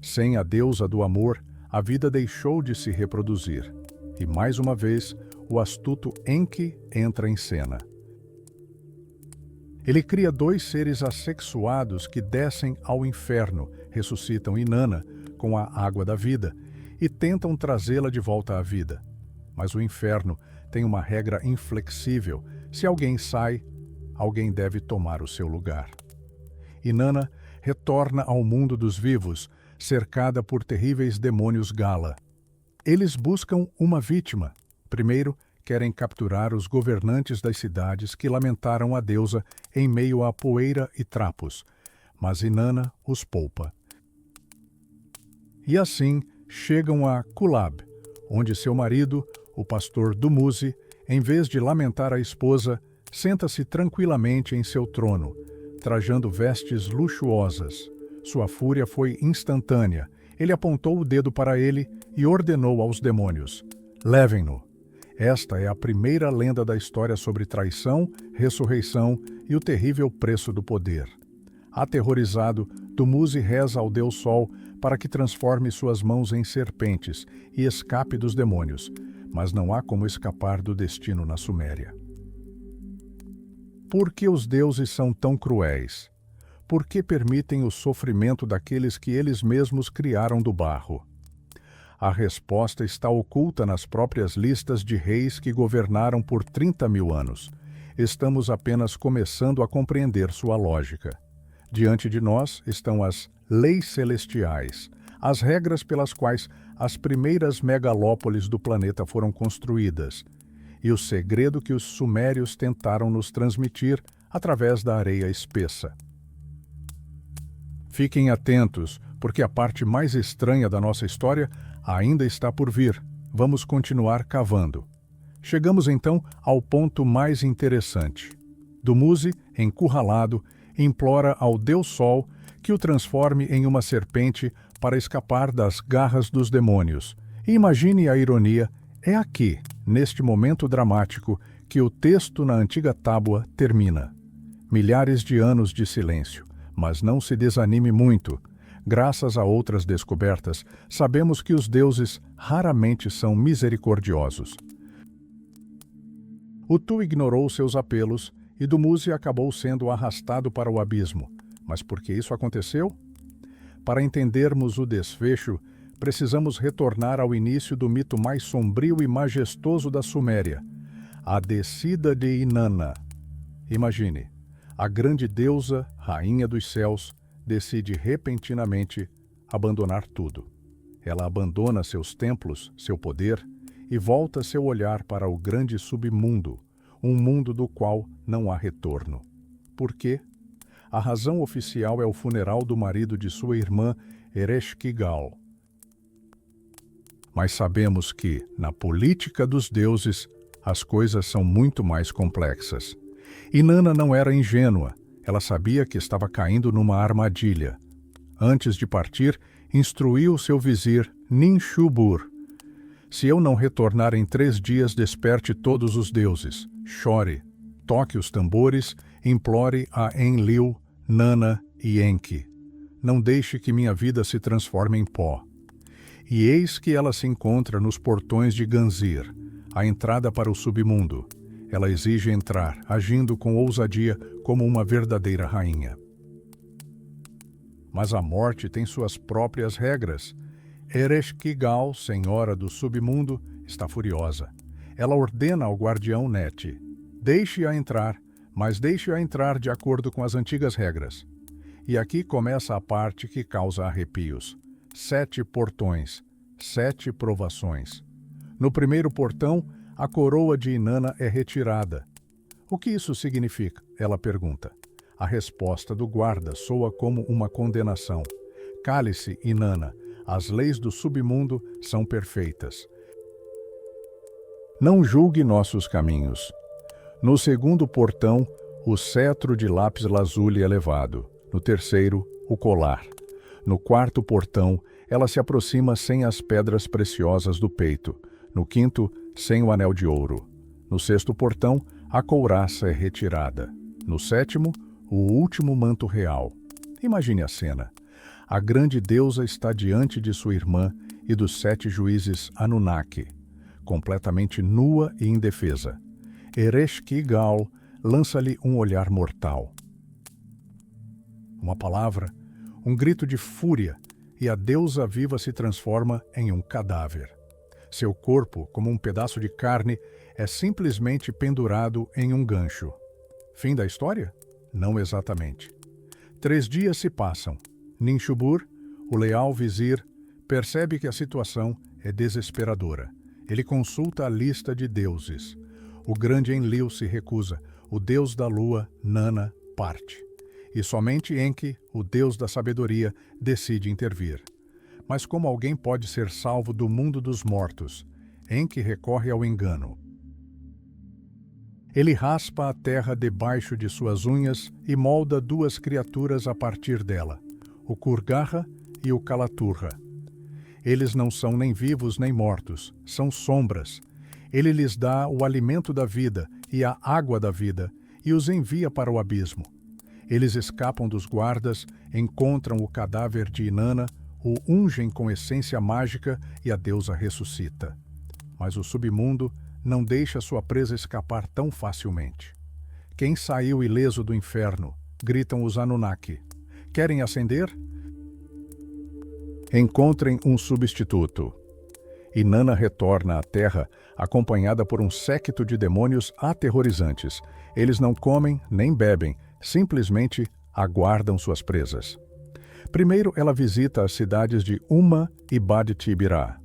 Sem a deusa do amor, a vida deixou de se reproduzir. E mais uma vez, o astuto Enki entra em cena. Ele cria 2 seres assexuados que descem ao inferno, ressuscitam Inanna com a água da vida e tentam trazê-la de volta à vida. Mas o inferno tem uma regra inflexível: se alguém sai, alguém deve tomar o seu lugar. Inanna retorna ao mundo dos vivos, cercada por terríveis demônios Gala. Eles buscam uma vítima. Primeiro, querem capturar os governantes das cidades que lamentaram a deusa em meio à poeira e trapos, mas Inanna os poupa. E assim chegam a Kulab, onde seu marido, o pastor Dumuzi, em vez de lamentar a esposa, senta-se tranquilamente em seu trono, trajando vestes luxuosas. Sua fúria foi instantânea. Ele apontou o dedo para ele e ordenou aos demônios: levem-no. Esta é a primeira lenda da história sobre traição, ressurreição e o terrível preço do poder. Aterrorizado, Dumuzi reza ao Deus Sol para que transforme suas mãos em serpentes e escape dos demônios, mas não há como escapar do destino na Suméria. Por que os deuses são tão cruéis? Por que permitem o sofrimento daqueles que eles mesmos criaram do barro? A resposta está oculta nas próprias listas de reis que governaram por 30.000 anos. Estamos apenas começando a compreender sua lógica. Diante de nós estão as leis celestiais, as regras pelas quais as primeiras megalópolis do planeta foram construídas, e o segredo que os sumérios tentaram nos transmitir através da areia espessa. Fiquem atentos, porque a parte mais estranha da nossa história ainda está por vir. Vamos continuar cavando. Chegamos então ao ponto mais interessante. Dumuzi, encurralado, implora ao Deus Sol que o transforme em uma serpente para escapar das garras dos demônios. E imagine a ironia, é aqui, neste momento dramático, que o texto na antiga tábua termina. Milhares de anos de silêncio, mas não se desanime muito. Graças a outras descobertas, sabemos que os deuses raramente são misericordiosos. Utu ignorou seus apelos e Dumuzi acabou sendo arrastado para o abismo. Mas por que isso aconteceu? Para entendermos o desfecho, precisamos retornar ao início do mito mais sombrio e majestoso da Suméria, a descida de Inanna. Imagine, a grande deusa, rainha dos céus, decide repentinamente abandonar tudo. Ela abandona seus templos, seu poder, e volta seu olhar para o grande submundo, um mundo do qual não há retorno. Por quê? A razão oficial é o funeral do marido de sua irmã, Ereshkigal. Mas sabemos que, na política dos deuses, as coisas são muito mais complexas. Inanna não era ingênua. Ela sabia que estava caindo numa armadilha. Antes de partir, instruiu seu vizir, Ninshubur: se eu não retornar em 3 dias, desperte todos os deuses. Chore, toque os tambores, implore a Enlil, Nanna e Enki. Não deixe que minha vida se transforme em pó. E eis que ela se encontra nos portões de Ganzir, a entrada para o submundo. Ela exige entrar, agindo com ousadia como uma verdadeira rainha. Mas a morte tem suas próprias regras. Ereshkigal, senhora do submundo, está furiosa. Ela ordena ao guardião Neti: deixe-a entrar, mas deixe-a entrar de acordo com as antigas regras. E aqui começa a parte que causa arrepios. 7 portões, 7 provações. No primeiro portão, a coroa de Inanna é retirada. O que isso significa? Ela pergunta. A resposta do guarda soa como uma condenação. Cale-se, Inanna, as leis do submundo são perfeitas. Não julgue nossos caminhos. No segundo portão, o cetro de lápis lazuli é levado. No terceiro, o colar. No quarto portão, ela se aproxima sem as pedras preciosas do peito. No quinto, sem o anel de ouro. No sexto portão, a couraça é retirada. No sétimo, o último manto real. Imagine a cena. A grande deusa está diante de sua irmã e dos 7 juízes Anunnaki, completamente nua e indefesa. Ereshkigal lança-lhe um olhar mortal. Uma palavra, um grito de fúria, e a deusa viva se transforma em um cadáver. Seu corpo, como um pedaço de carne, é simplesmente pendurado em um gancho. Fim da história? Não exatamente. 3 dias se passam. Ninshubur, o leal vizir, percebe que a situação é desesperadora. Ele consulta a lista de deuses. O grande Enlil se recusa. O deus da lua, Nana, parte. E somente Enki, o deus da sabedoria, decide intervir. Mas como alguém pode ser salvo do mundo dos mortos? Enki recorre ao engano. Ele raspa a terra debaixo de suas unhas e molda 2 criaturas a partir dela, o Kurgarra e o Kalaturra. Eles não são nem vivos nem mortos, são sombras. Ele lhes dá o alimento da vida e a água da vida e os envia para o abismo. Eles escapam dos guardas, encontram o cadáver de Inanna, o ungem com essência mágica e a deusa ressuscita. Mas o submundo não deixa sua presa escapar tão facilmente. Quem saiu ileso do inferno? Gritam os Anunnaki. Querem ascender? Encontrem um substituto. Inanna retorna à Terra acompanhada por um séquito de demônios aterrorizantes. Eles não comem nem bebem, simplesmente aguardam suas presas. Primeiro ela visita as cidades de Umma e Bad Tibirá.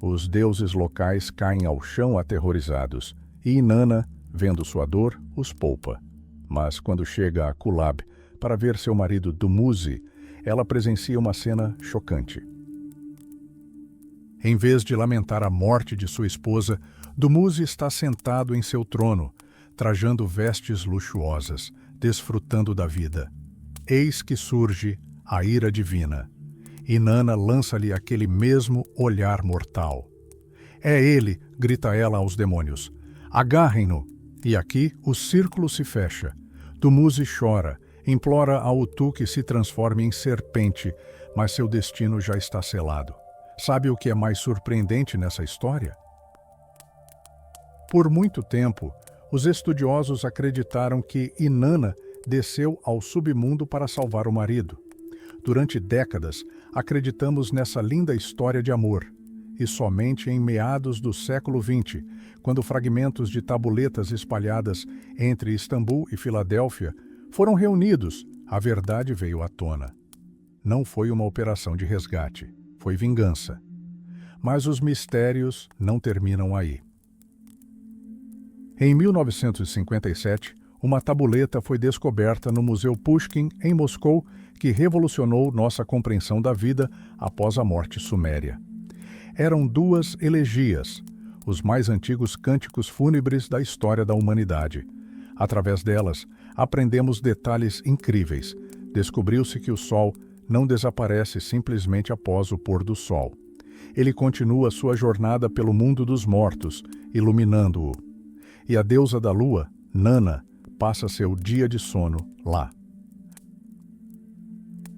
Os deuses locais caem ao chão aterrorizados, e Inanna, vendo sua dor, os poupa. Mas quando chega a Kulab para ver seu marido Dumuzi, ela presencia uma cena chocante. Em vez de lamentar a morte de sua esposa, Dumuzi está sentado em seu trono, trajando vestes luxuosas, desfrutando da vida. Eis que surge a ira divina. Inanna lança-lhe aquele mesmo olhar mortal. É ele, grita ela aos demônios. Agarrem-no! E aqui o círculo se fecha. Dumuzi chora, implora a Utu que se transforme em serpente, mas seu destino já está selado. Sabe o que é mais surpreendente nessa história? Por muito tempo, os estudiosos acreditaram que Inanna desceu ao submundo para salvar o marido. Durante décadas, acreditamos nessa linda história de amor. E somente em meados do século XX, quando fragmentos de tabuletas espalhadas entre Istambul e Filadélfia foram reunidos, a verdade veio à tona. Não foi uma operação de resgate, foi vingança. Mas os mistérios não terminam aí. Em 1957, uma tabuleta foi descoberta no Museu Pushkin, em Moscou, que revolucionou nossa compreensão da vida após a morte suméria. Eram 2 elegias, os mais antigos cânticos fúnebres da história da humanidade. Através delas, aprendemos detalhes incríveis. Descobriu-se que o Sol não desaparece simplesmente após o pôr do Sol. Ele continua sua jornada pelo mundo dos mortos, iluminando-o. E a deusa da Lua, Nana, passa seu dia de sono lá.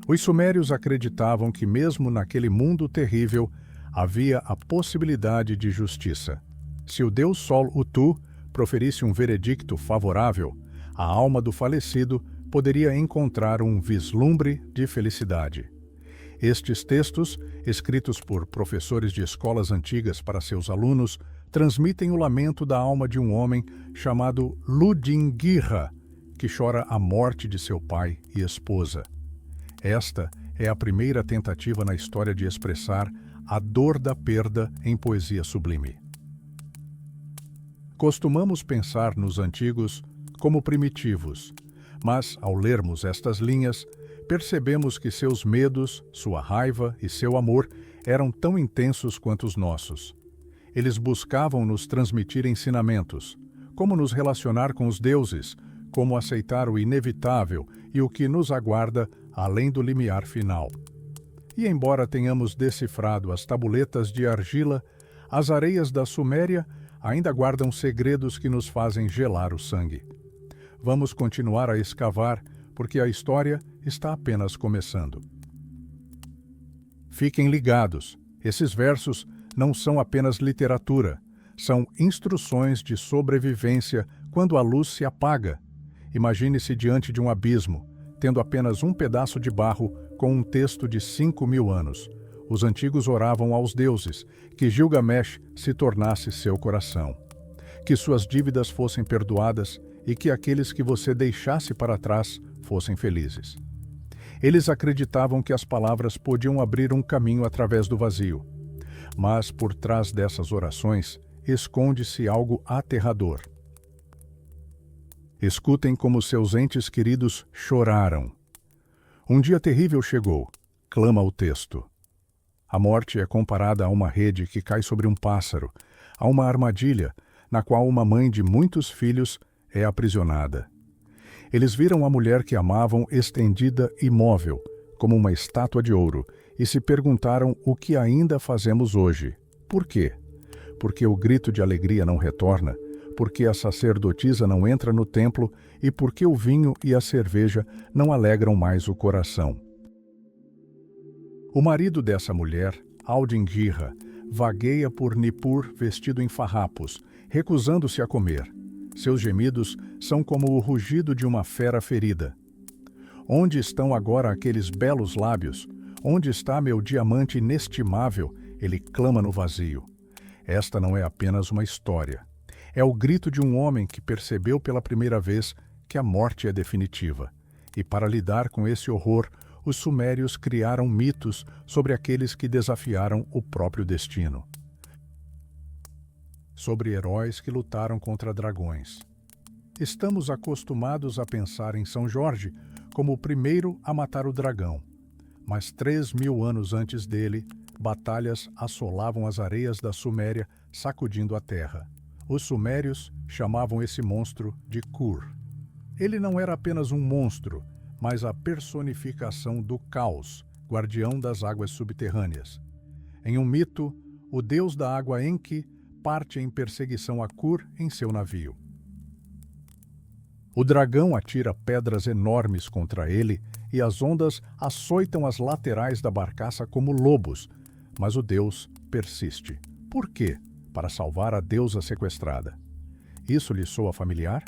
Os sumérios acreditavam que mesmo naquele mundo terrível havia a possibilidade de justiça. Se o deus Sol Utu proferisse um veredicto favorável, a alma do falecido poderia encontrar um vislumbre de felicidade. Estes textos, escritos por professores de escolas antigas para seus alunos, transmitem o lamento da alma de um homem chamado Ludingirra, que chora a morte de seu pai e esposa. Esta é a primeira tentativa na história de expressar a dor da perda em poesia sublime. Costumamos pensar nos antigos como primitivos, mas, ao lermos estas linhas, percebemos que seus medos, sua raiva e seu amor eram tão intensos quanto os nossos. Eles buscavam nos transmitir ensinamentos, como nos relacionar com os deuses, como aceitar o inevitável e o que nos aguarda além do limiar final. E embora tenhamos decifrado as tabuletas de argila, as areias da Suméria ainda guardam segredos que nos fazem gelar o sangue. Vamos continuar a escavar, porque a história está apenas começando. Fiquem ligados, esses versos não são apenas literatura, são instruções de sobrevivência quando a luz se apaga. Imagine-se diante de um abismo, tendo apenas um pedaço de barro com um texto de 5.000 anos. Os antigos oravam aos deuses, que Gilgamesh se tornasse seu coração, que suas dívidas fossem perdoadas e que aqueles que você deixasse para trás fossem felizes. Eles acreditavam que as palavras podiam abrir um caminho através do vazio. Mas por trás dessas orações esconde-se algo aterrador. Escutem como seus entes queridos choraram. Um dia terrível chegou, clama o texto. A morte é comparada a uma rede que cai sobre um pássaro, a uma armadilha na qual uma mãe de muitos filhos é aprisionada. Eles viram a mulher que amavam estendida imóvel, como uma estátua de ouro, e se perguntaram o que ainda fazemos hoje. Por quê? Porque o grito de alegria não retorna, porque a sacerdotisa não entra no templo e porque o vinho e a cerveja não alegram mais o coração. O marido dessa mulher, Aldingirra, vagueia por Nippur vestido em farrapos, recusando-se a comer. Seus gemidos são como o rugido de uma fera ferida. Onde estão agora aqueles belos lábios? Onde está meu diamante inestimável? Ele clama no vazio. Esta não é apenas uma história. É o grito de um homem que percebeu pela primeira vez que a morte é definitiva. E para lidar com esse horror, os sumérios criaram mitos sobre aqueles que desafiaram o próprio destino. Sobre heróis que lutaram contra dragões. Estamos acostumados a pensar em São Jorge como o primeiro a matar o dragão. Mas 3.000 anos antes dele, batalhas assolavam as areias da Suméria, sacudindo a terra. Os sumérios chamavam esse monstro de Kur. Ele não era apenas um monstro, mas a personificação do caos, guardião das águas subterrâneas. Em um mito, o deus da água Enki parte em perseguição a Kur em seu navio. O dragão atira pedras enormes contra ele e as ondas açoitam as laterais da barcaça como lobos, mas o deus persiste. Por quê? Para salvar a deusa sequestrada. Isso lhe soa familiar?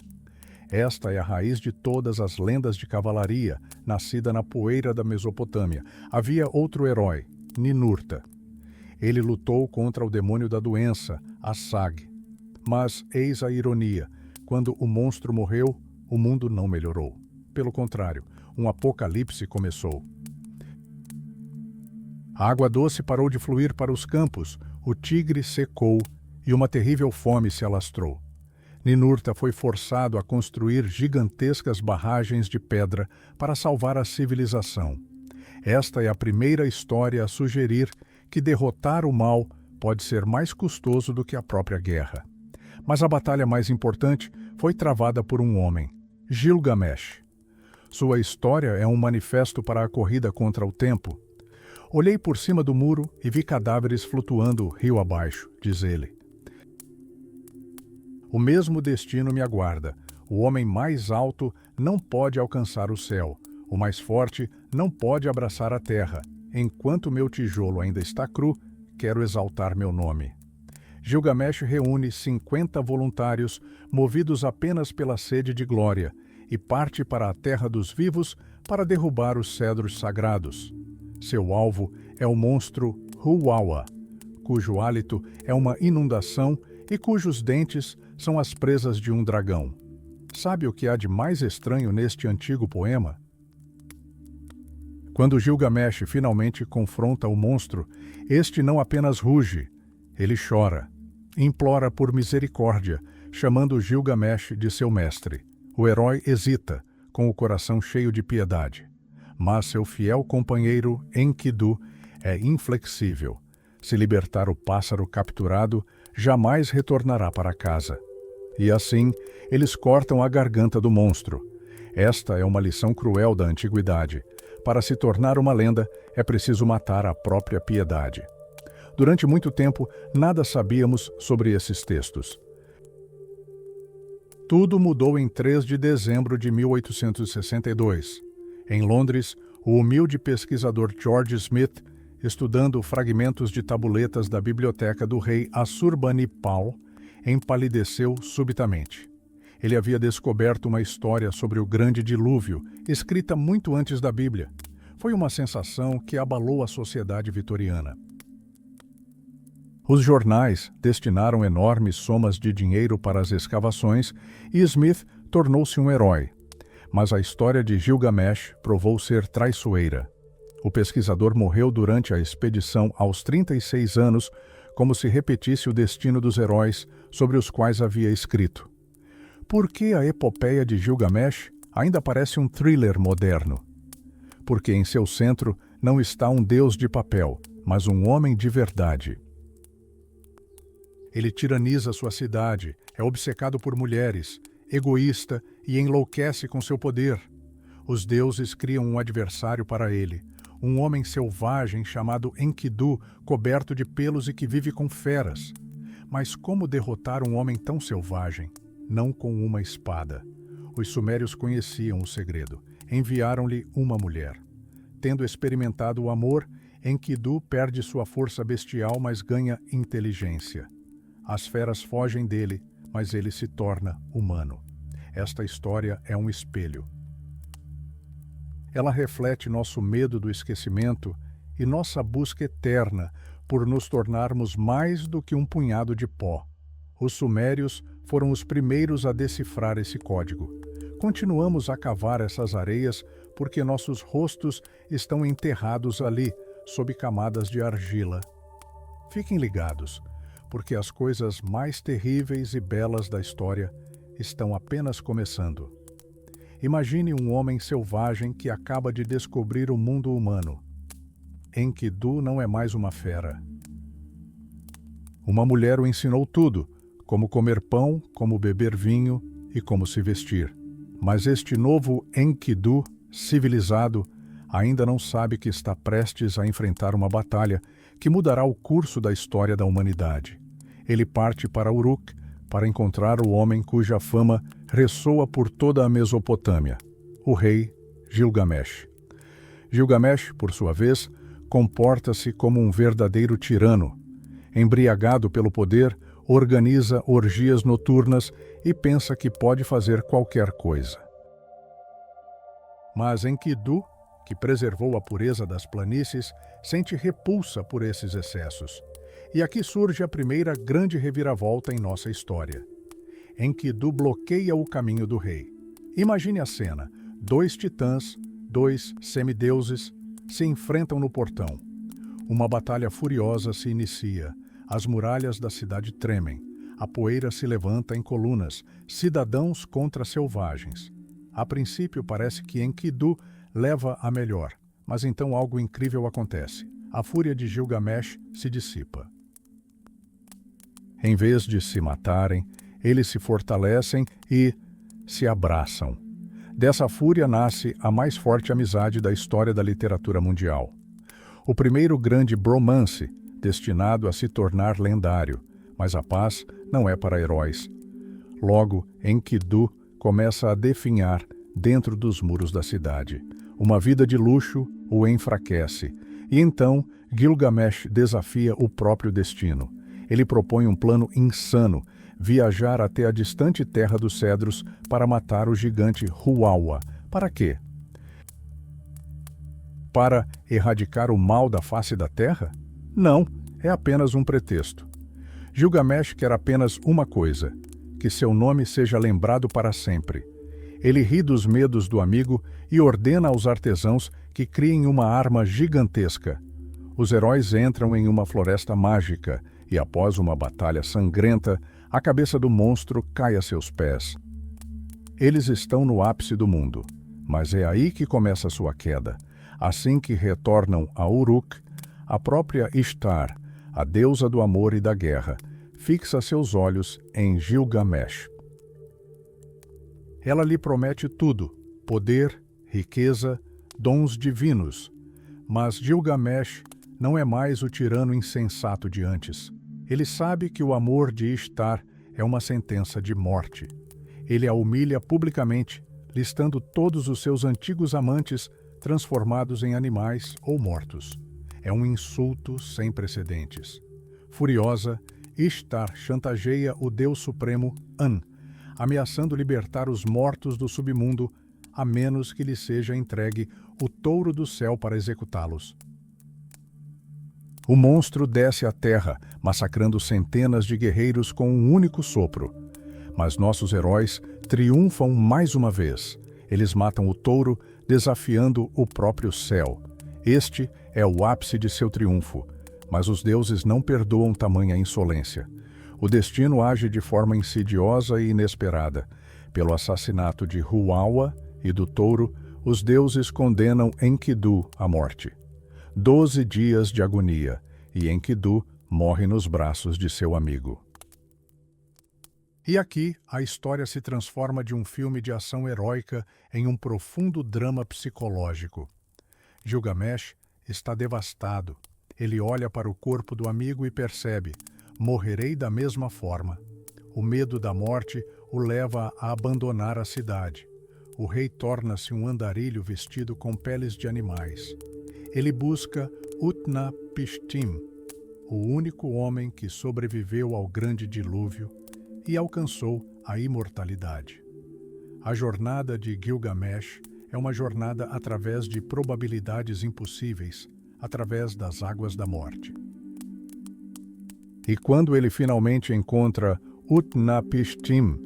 Esta é a raiz de todas as lendas de cavalaria, nascida na poeira da Mesopotâmia. Havia outro herói, Ninurta. Ele lutou contra o demônio da doença, Assag. Mas eis a ironia, quando o monstro morreu, o mundo não melhorou. Pelo contrário, um apocalipse começou. A água doce parou de fluir para os campos, o tigre secou e uma terrível fome se alastrou. Ninurta foi forçado a construir gigantescas barragens de pedra para salvar a civilização. Esta é a primeira história a sugerir que derrotar o mal pode ser mais custoso do que a própria guerra. Mas a batalha mais importante foi travada por um homem, Gilgamesh. Sua história é um manifesto para a corrida contra o tempo. Olhei por cima do muro e vi cadáveres flutuando rio abaixo, diz ele. O mesmo destino me aguarda. O homem mais alto não pode alcançar o céu. O mais forte não pode abraçar a terra. Enquanto meu tijolo ainda está cru, quero exaltar meu nome. Gilgamesh reúne 50 voluntários, movidos apenas pela sede de glória, e parte para a terra dos vivos para derrubar os cedros sagrados. Seu alvo é o monstro Huwawa, cujo hálito é uma inundação e cujos dentes são as presas de um dragão. Sabe o que há de mais estranho neste antigo poema? Quando Gilgamesh finalmente confronta o monstro, este não apenas ruge, ele chora, implora por misericórdia, chamando Gilgamesh de seu mestre. O herói hesita, com o coração cheio de piedade. Mas seu fiel companheiro, Enkidu, é inflexível. Se libertar o pássaro capturado, jamais retornará para casa. E assim, eles cortam a garganta do monstro. Esta é uma lição cruel da antiguidade. Para se tornar uma lenda, é preciso matar a própria piedade. Durante muito tempo, nada sabíamos sobre esses textos. Tudo mudou em 3 de dezembro de 1862. Em Londres, o humilde pesquisador George Smith, estudando fragmentos de tabuletas da biblioteca do rei Assurbanipal, empalideceu subitamente. Ele havia descoberto uma história sobre o grande dilúvio, escrita muito antes da Bíblia. Foi uma sensação que abalou a sociedade vitoriana. Os jornais destinaram enormes somas de dinheiro para as escavações e Smith tornou-se um herói. Mas a história de Gilgamesh provou ser traiçoeira. O pesquisador morreu durante a expedição aos 36 anos, como se repetisse o destino dos heróis sobre os quais havia escrito. Por que a epopeia de Gilgamesh ainda parece um thriller moderno? Porque em seu centro não está um deus de papel, mas um homem de verdade. Ele tiraniza sua cidade, é obcecado por mulheres, egoísta e enlouquece com seu poder. Os deuses criam um adversário para ele, um homem selvagem chamado Enkidu, coberto de pelos e que vive com feras. Mas como derrotar um homem tão selvagem? Não com uma espada. Os sumérios conheciam o segredo. Enviaram-lhe uma mulher. Tendo experimentado o amor, Enkidu perde sua força bestial, mas ganha inteligência. As feras fogem dele, mas ele se torna humano. Esta história é um espelho. Ela reflete nosso medo do esquecimento e nossa busca eterna por nos tornarmos mais do que um punhado de pó. Os sumérios foram os primeiros a decifrar esse código. Continuamos a cavar essas areias porque nossos rostos estão enterrados ali, sob camadas de argila. Fiquem ligados, porque as coisas mais terríveis e belas da história estão apenas começando. Imagine um homem selvagem que acaba de descobrir o mundo humano. Enkidu não é mais uma fera. Uma mulher o ensinou tudo, como comer pão, como beber vinho e como se vestir. Mas este novo Enkidu, civilizado, ainda não sabe que está prestes a enfrentar uma batalha que mudará o curso da história da humanidade. Ele parte para Uruk para encontrar o homem cuja fama ressoa por toda a Mesopotâmia, o rei Gilgamesh. Gilgamesh, por sua vez, comporta-se como um verdadeiro tirano. Embriagado pelo poder, organiza orgias noturnas e pensa que pode fazer qualquer coisa. Mas Enkidu, que preservou a pureza das planícies, sente repulsa por esses excessos. E aqui surge a primeira grande reviravolta em nossa história. Enkidu bloqueia o caminho do rei. Imagine a cena: 2 titãs, 2 semideuses, se enfrentam no portão. Uma batalha furiosa se inicia. As muralhas da cidade tremem. A poeira se levanta em colunas, cidadãos contra selvagens. A princípio parece que Enkidu leva a melhor, mas então algo incrível acontece. A fúria de Gilgamesh se dissipa. Em vez de se matarem, eles se fortalecem e se abraçam. Dessa fúria nasce a mais forte amizade da história da literatura mundial. O primeiro grande bromance, destinado a se tornar lendário, mas a paz não é para heróis. Logo, Enkidu começa a definhar dentro dos muros da cidade. Uma vida de luxo o enfraquece, e então Gilgamesh desafia o próprio destino. Ele propõe um plano insano, viajar até a distante terra dos cedros para matar o gigante Huaua. Para quê? Para erradicar o mal da face da terra? Não, é apenas um pretexto. Gilgamesh quer apenas uma coisa: que seu nome seja lembrado para sempre. Ele ri dos medos do amigo e ordena aos artesãos que criem uma arma gigantesca. Os heróis entram em uma floresta mágica e, após uma batalha sangrenta, a cabeça do monstro cai a seus pés. Eles estão no ápice do mundo, mas é aí que começa sua queda. Assim que retornam a Uruk, a própria Ishtar, a deusa do amor e da guerra, fixa seus olhos em Gilgamesh. Ela lhe promete tudo: poder, riqueza, dons divinos. Mas Gilgamesh não é mais o tirano insensato de antes. Ele sabe que o amor de Ishtar é uma sentença de morte. Ele a humilha publicamente, listando todos os seus antigos amantes transformados em animais ou mortos. É um insulto sem precedentes. Furiosa, Ishtar chantageia o Deus Supremo An, ameaçando libertar os mortos do submundo, a menos que lhe seja entregue o touro do céu para executá-los. O monstro desce à terra, massacrando centenas de guerreiros com um único sopro. Mas nossos heróis triunfam mais uma vez. Eles matam o touro, desafiando o próprio céu. Este é o ápice de seu triunfo, mas os deuses não perdoam tamanha insolência. O destino age de forma insidiosa e inesperada. Pelo assassinato de Huawa e do touro, os deuses condenam Enkidu à morte. 12 dias de agonia, e Enkidu morre nos braços de seu amigo. E aqui, a história se transforma de um filme de ação heróica em um profundo drama psicológico. Gilgamesh está devastado. Ele olha para o corpo do amigo e percebe: morrerei da mesma forma. O medo da morte o leva a abandonar a cidade. O rei torna-se um andarilho vestido com peles de animais. Ele busca Utnapishtim, o único homem que sobreviveu ao grande dilúvio e alcançou a imortalidade. A jornada de Gilgamesh é uma jornada através de probabilidades impossíveis, através das águas da morte. E quando ele finalmente encontra Utnapishtim,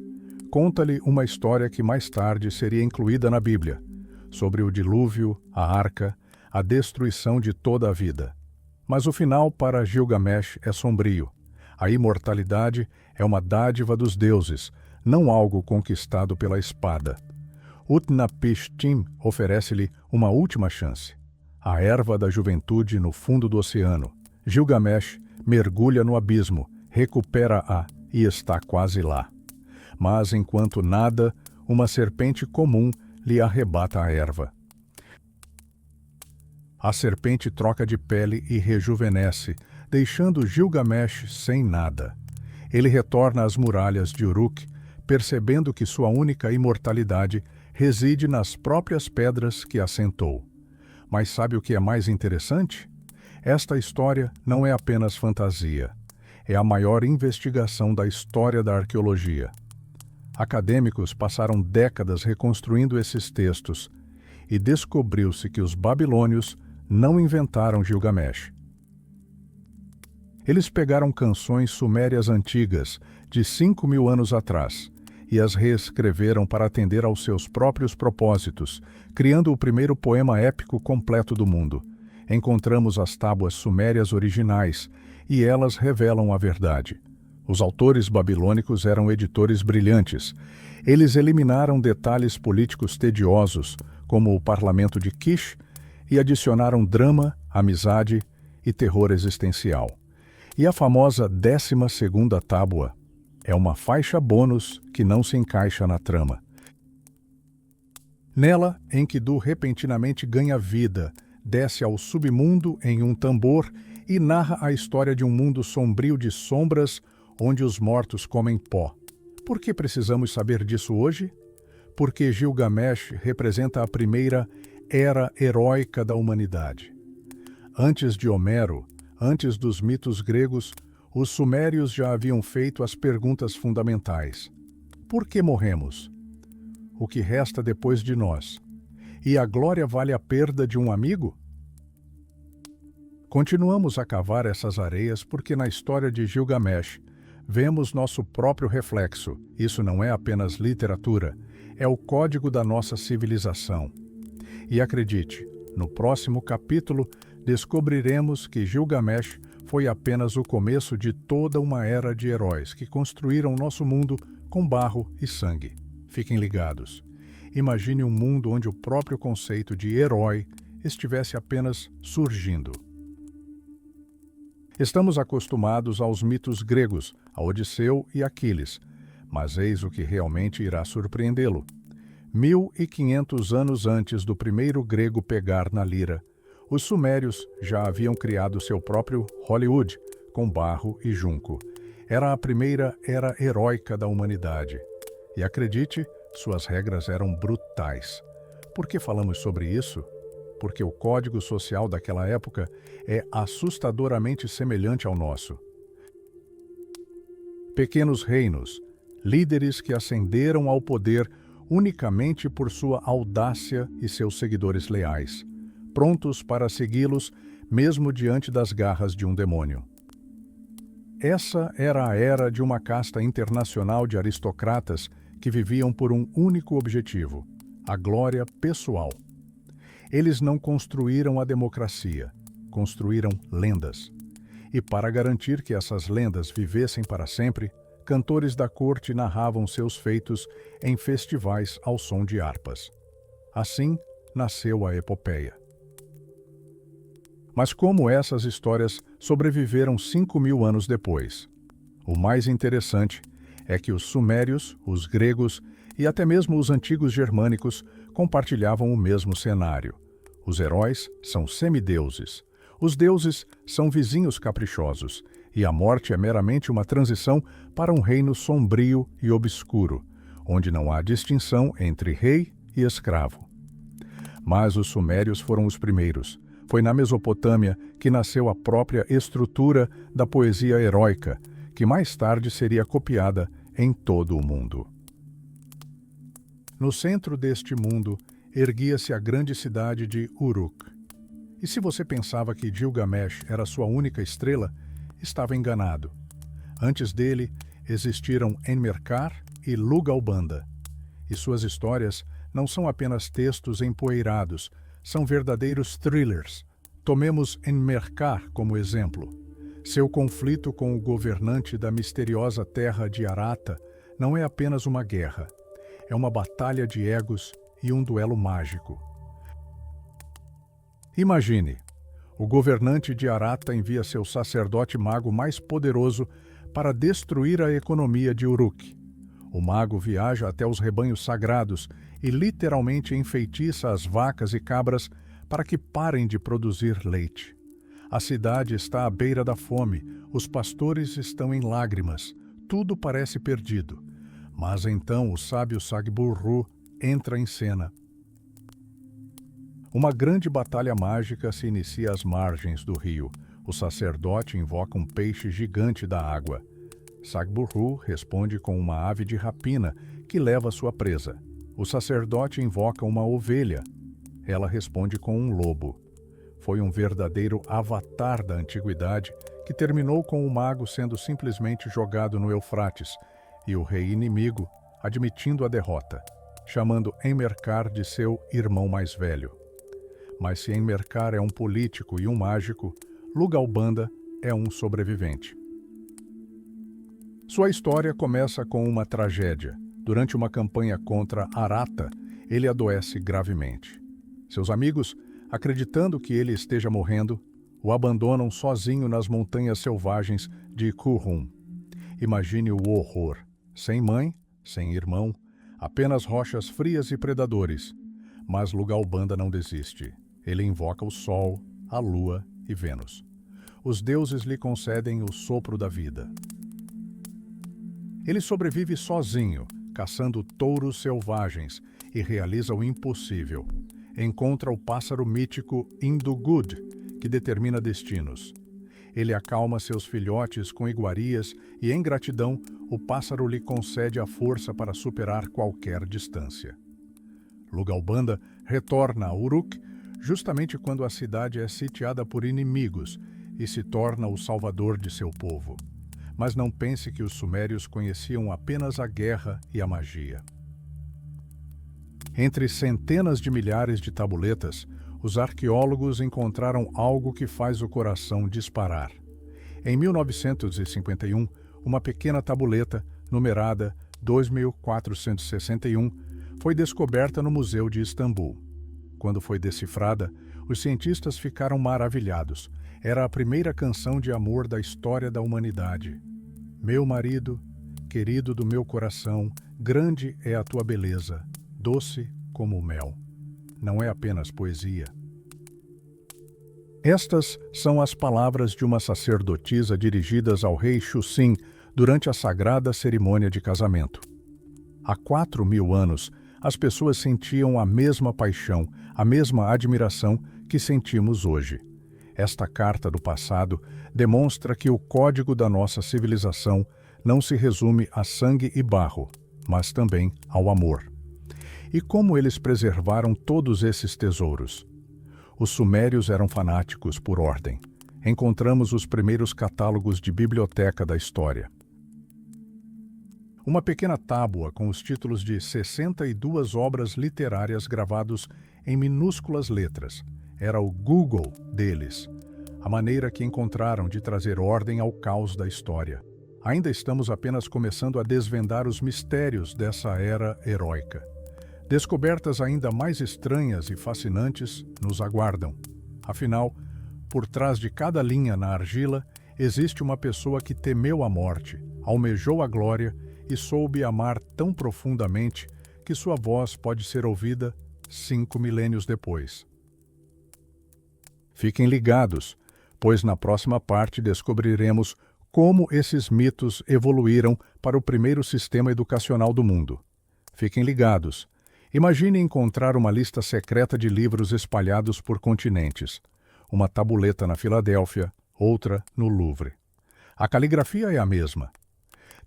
conta-lhe uma história que mais tarde seria incluída na Bíblia, sobre o dilúvio, a arca, a destruição de toda a vida. Mas o final para Gilgamesh é sombrio. A imortalidade é uma dádiva dos deuses, não algo conquistado pela espada. Utnapishtim oferece-lhe uma última chance. A erva da juventude no fundo do oceano. Gilgamesh mergulha no abismo, recupera-a e está quase lá. Mas enquanto nada, uma serpente comum lhe arrebata a erva. A serpente troca de pele e rejuvenesce, deixando Gilgamesh sem nada. Ele retorna às muralhas de Uruk, percebendo que sua única imortalidade reside nas próprias pedras que assentou. Mas sabe o que é mais interessante? Esta história não é apenas fantasia. É a maior investigação da história da arqueologia. Acadêmicos passaram décadas reconstruindo esses textos e descobriu-se que os babilônios não inventaram Gilgamesh. Eles pegaram canções sumérias antigas, de 5.000 anos atrás, e as reescreveram para atender aos seus próprios propósitos, criando o primeiro poema épico completo do mundo. Encontramos as tábuas sumérias originais, e elas revelam a verdade. Os autores babilônicos eram editores brilhantes. Eles eliminaram detalhes políticos tediosos, como o parlamento de Kish, e adicionaram drama, amizade e terror existencial. E a famosa 12ª tábua é uma faixa bônus que não se encaixa na trama. Nela, Enkidu repentinamente ganha vida, desce ao submundo em um tambor e narra a história de um mundo sombrio de sombras onde os mortos comem pó. Por que precisamos saber disso hoje? Porque Gilgamesh representa a primeira era heróica da humanidade. Antes de Homero, antes dos mitos gregos, os sumérios já haviam feito as perguntas fundamentais. Por que morremos? O que resta depois de nós? E a glória vale a perda de um amigo? Continuamos a cavar essas areias porque na história de Gilgamesh vemos nosso próprio reflexo. Isso não é apenas literatura, é o código da nossa civilização. E acredite, no próximo capítulo descobriremos que Gilgamesh foi apenas o começo de toda uma era de heróis que construíram nosso mundo com barro e sangue. Fiquem ligados. Imagine um mundo onde o próprio conceito de herói estivesse apenas surgindo. Estamos acostumados aos mitos gregos, a Odisseu e Aquiles, mas eis o que realmente irá surpreendê-lo. 1500 anos antes do primeiro grego pegar na lira, os sumérios já haviam criado seu próprio Hollywood, com barro e junco. Era a primeira era heróica da humanidade. E acredite, suas regras eram brutais. Por que falamos sobre isso? Porque o código social daquela época é assustadoramente semelhante ao nosso. Pequenos reinos, líderes que ascenderam ao poder unicamente por sua audácia e seus seguidores leais, prontos para segui-los mesmo diante das garras de um demônio. Essa era a era de uma casta internacional de aristocratas que viviam por um único objetivo: a glória pessoal. Eles não construíram a democracia, construíram lendas. E para garantir que essas lendas vivessem para sempre, cantores da corte narravam seus feitos em festivais ao som de harpas. Assim nasceu a epopeia. Mas como essas histórias sobreviveram 5.000 anos depois? O mais interessante é que os sumérios, os gregos e até mesmo os antigos germânicos compartilhavam o mesmo cenário. Os heróis são semideuses. Os deuses são vizinhos caprichosos, e a morte é meramente uma transição para um reino sombrio e obscuro, onde não há distinção entre rei e escravo. Mas os sumérios foram os primeiros. Foi na Mesopotâmia que nasceu a própria estrutura da poesia heróica, que mais tarde seria copiada em todo o mundo. No centro deste mundo, erguia-se a grande cidade de Uruk. E se você pensava que Gilgamesh era sua única estrela, estava enganado. Antes dele, existiram Enmerkar e Lugalbanda. E suas histórias não são apenas textos empoeirados, são verdadeiros thrillers. Tomemos Enmerkar como exemplo. Seu conflito com o governante da misteriosa terra de Arata não é apenas uma guerra. É uma batalha de egos e um duelo mágico. Imagine, o governante de Arata envia seu sacerdote mago mais poderoso para destruir a economia de Uruk. O mago viaja até os rebanhos sagrados e literalmente enfeitiça as vacas e cabras para que parem de produzir leite. A cidade está à beira da fome, os pastores estão em lágrimas, tudo parece perdido. Mas então o sábio Sagburru entra em cena. Uma grande batalha mágica se inicia às margens do rio. O sacerdote invoca um peixe gigante da água. Sagburru responde com uma ave de rapina que leva sua presa. O sacerdote invoca uma ovelha. Ela responde com um lobo. Foi um verdadeiro avatar da antiguidade que terminou com o mago sendo simplesmente jogado no Eufrates e o rei inimigo admitindo a derrota, chamando Enmerkar de seu irmão mais velho. Mas se Enmerkar é um político e um mágico, Lugalbanda é um sobrevivente. Sua história começa com uma tragédia. Durante uma campanha contra Arata, ele adoece gravemente. Seus amigos, acreditando que ele esteja morrendo, o abandonam sozinho nas montanhas selvagens de Kuhum. Imagine o horror. Sem mãe, sem irmão, apenas rochas frias e predadores. Mas Lugalbanda não desiste. Ele invoca o Sol, a Lua e Vênus. Os deuses lhe concedem o sopro da vida. Ele sobrevive sozinho, caçando touros selvagens, e realiza o impossível. Encontra o pássaro mítico Indugud, que determina destinos. Ele acalma seus filhotes com iguarias e, em gratidão, o pássaro lhe concede a força para superar qualquer distância. Lugalbanda retorna a Uruk justamente quando a cidade é sitiada por inimigos e se torna o salvador de seu povo. Mas não pense que os sumérios conheciam apenas a guerra e a magia. Entre centenas de milhares de tabuletas, os arqueólogos encontraram algo que faz o coração disparar. Em 1951, uma pequena tabuleta, numerada 2461, foi descoberta no Museu de Istambul. Quando foi decifrada, os cientistas ficaram maravilhados. Era a primeira canção de amor da história da humanidade. Meu marido, querido do meu coração, grande é a tua beleza. doce como o mel. Não é apenas poesia. Estas são as palavras de uma sacerdotisa dirigidas ao rei Xuxin durante a sagrada cerimônia de casamento. Há 4.000 anos, as pessoas sentiam a mesma paixão, a mesma admiração que sentimos hoje. Esta carta do passado demonstra que o código da nossa civilização não se resume a sangue e barro, mas também ao amor. E como eles preservaram todos esses tesouros? Os sumérios eram fanáticos por ordem. Encontramos os primeiros catálogos de biblioteca da história. Uma pequena tábua com os títulos de 62 obras literárias gravados em minúsculas letras. Era o Google deles, a maneira que encontraram de trazer ordem ao caos da história. Ainda estamos apenas começando a desvendar os mistérios dessa era heróica. Descobertas ainda mais estranhas e fascinantes nos aguardam. Afinal, por trás de cada linha na argila, existe uma pessoa que temeu a morte, almejou a glória e soube amar tão profundamente que sua voz pode ser ouvida 5 milênios depois. Fiquem ligados, pois na próxima parte descobriremos como esses mitos evoluíram para o primeiro sistema educacional do mundo. Fiquem ligados. Imagine encontrar uma lista secreta de livros espalhados por continentes. Uma tabuleta na Filadélfia, outra no Louvre. A caligrafia é a mesma.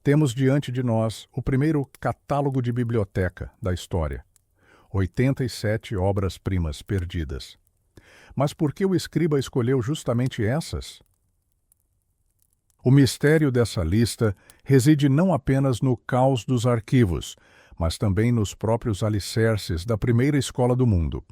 Temos diante de nós o primeiro catálogo de biblioteca da história. 87 obras-primas perdidas. Mas por que o escriba escolheu justamente essas? O mistério dessa lista reside não apenas no caos dos arquivos, mas também nos próprios alicerces da primeira escola do mundo.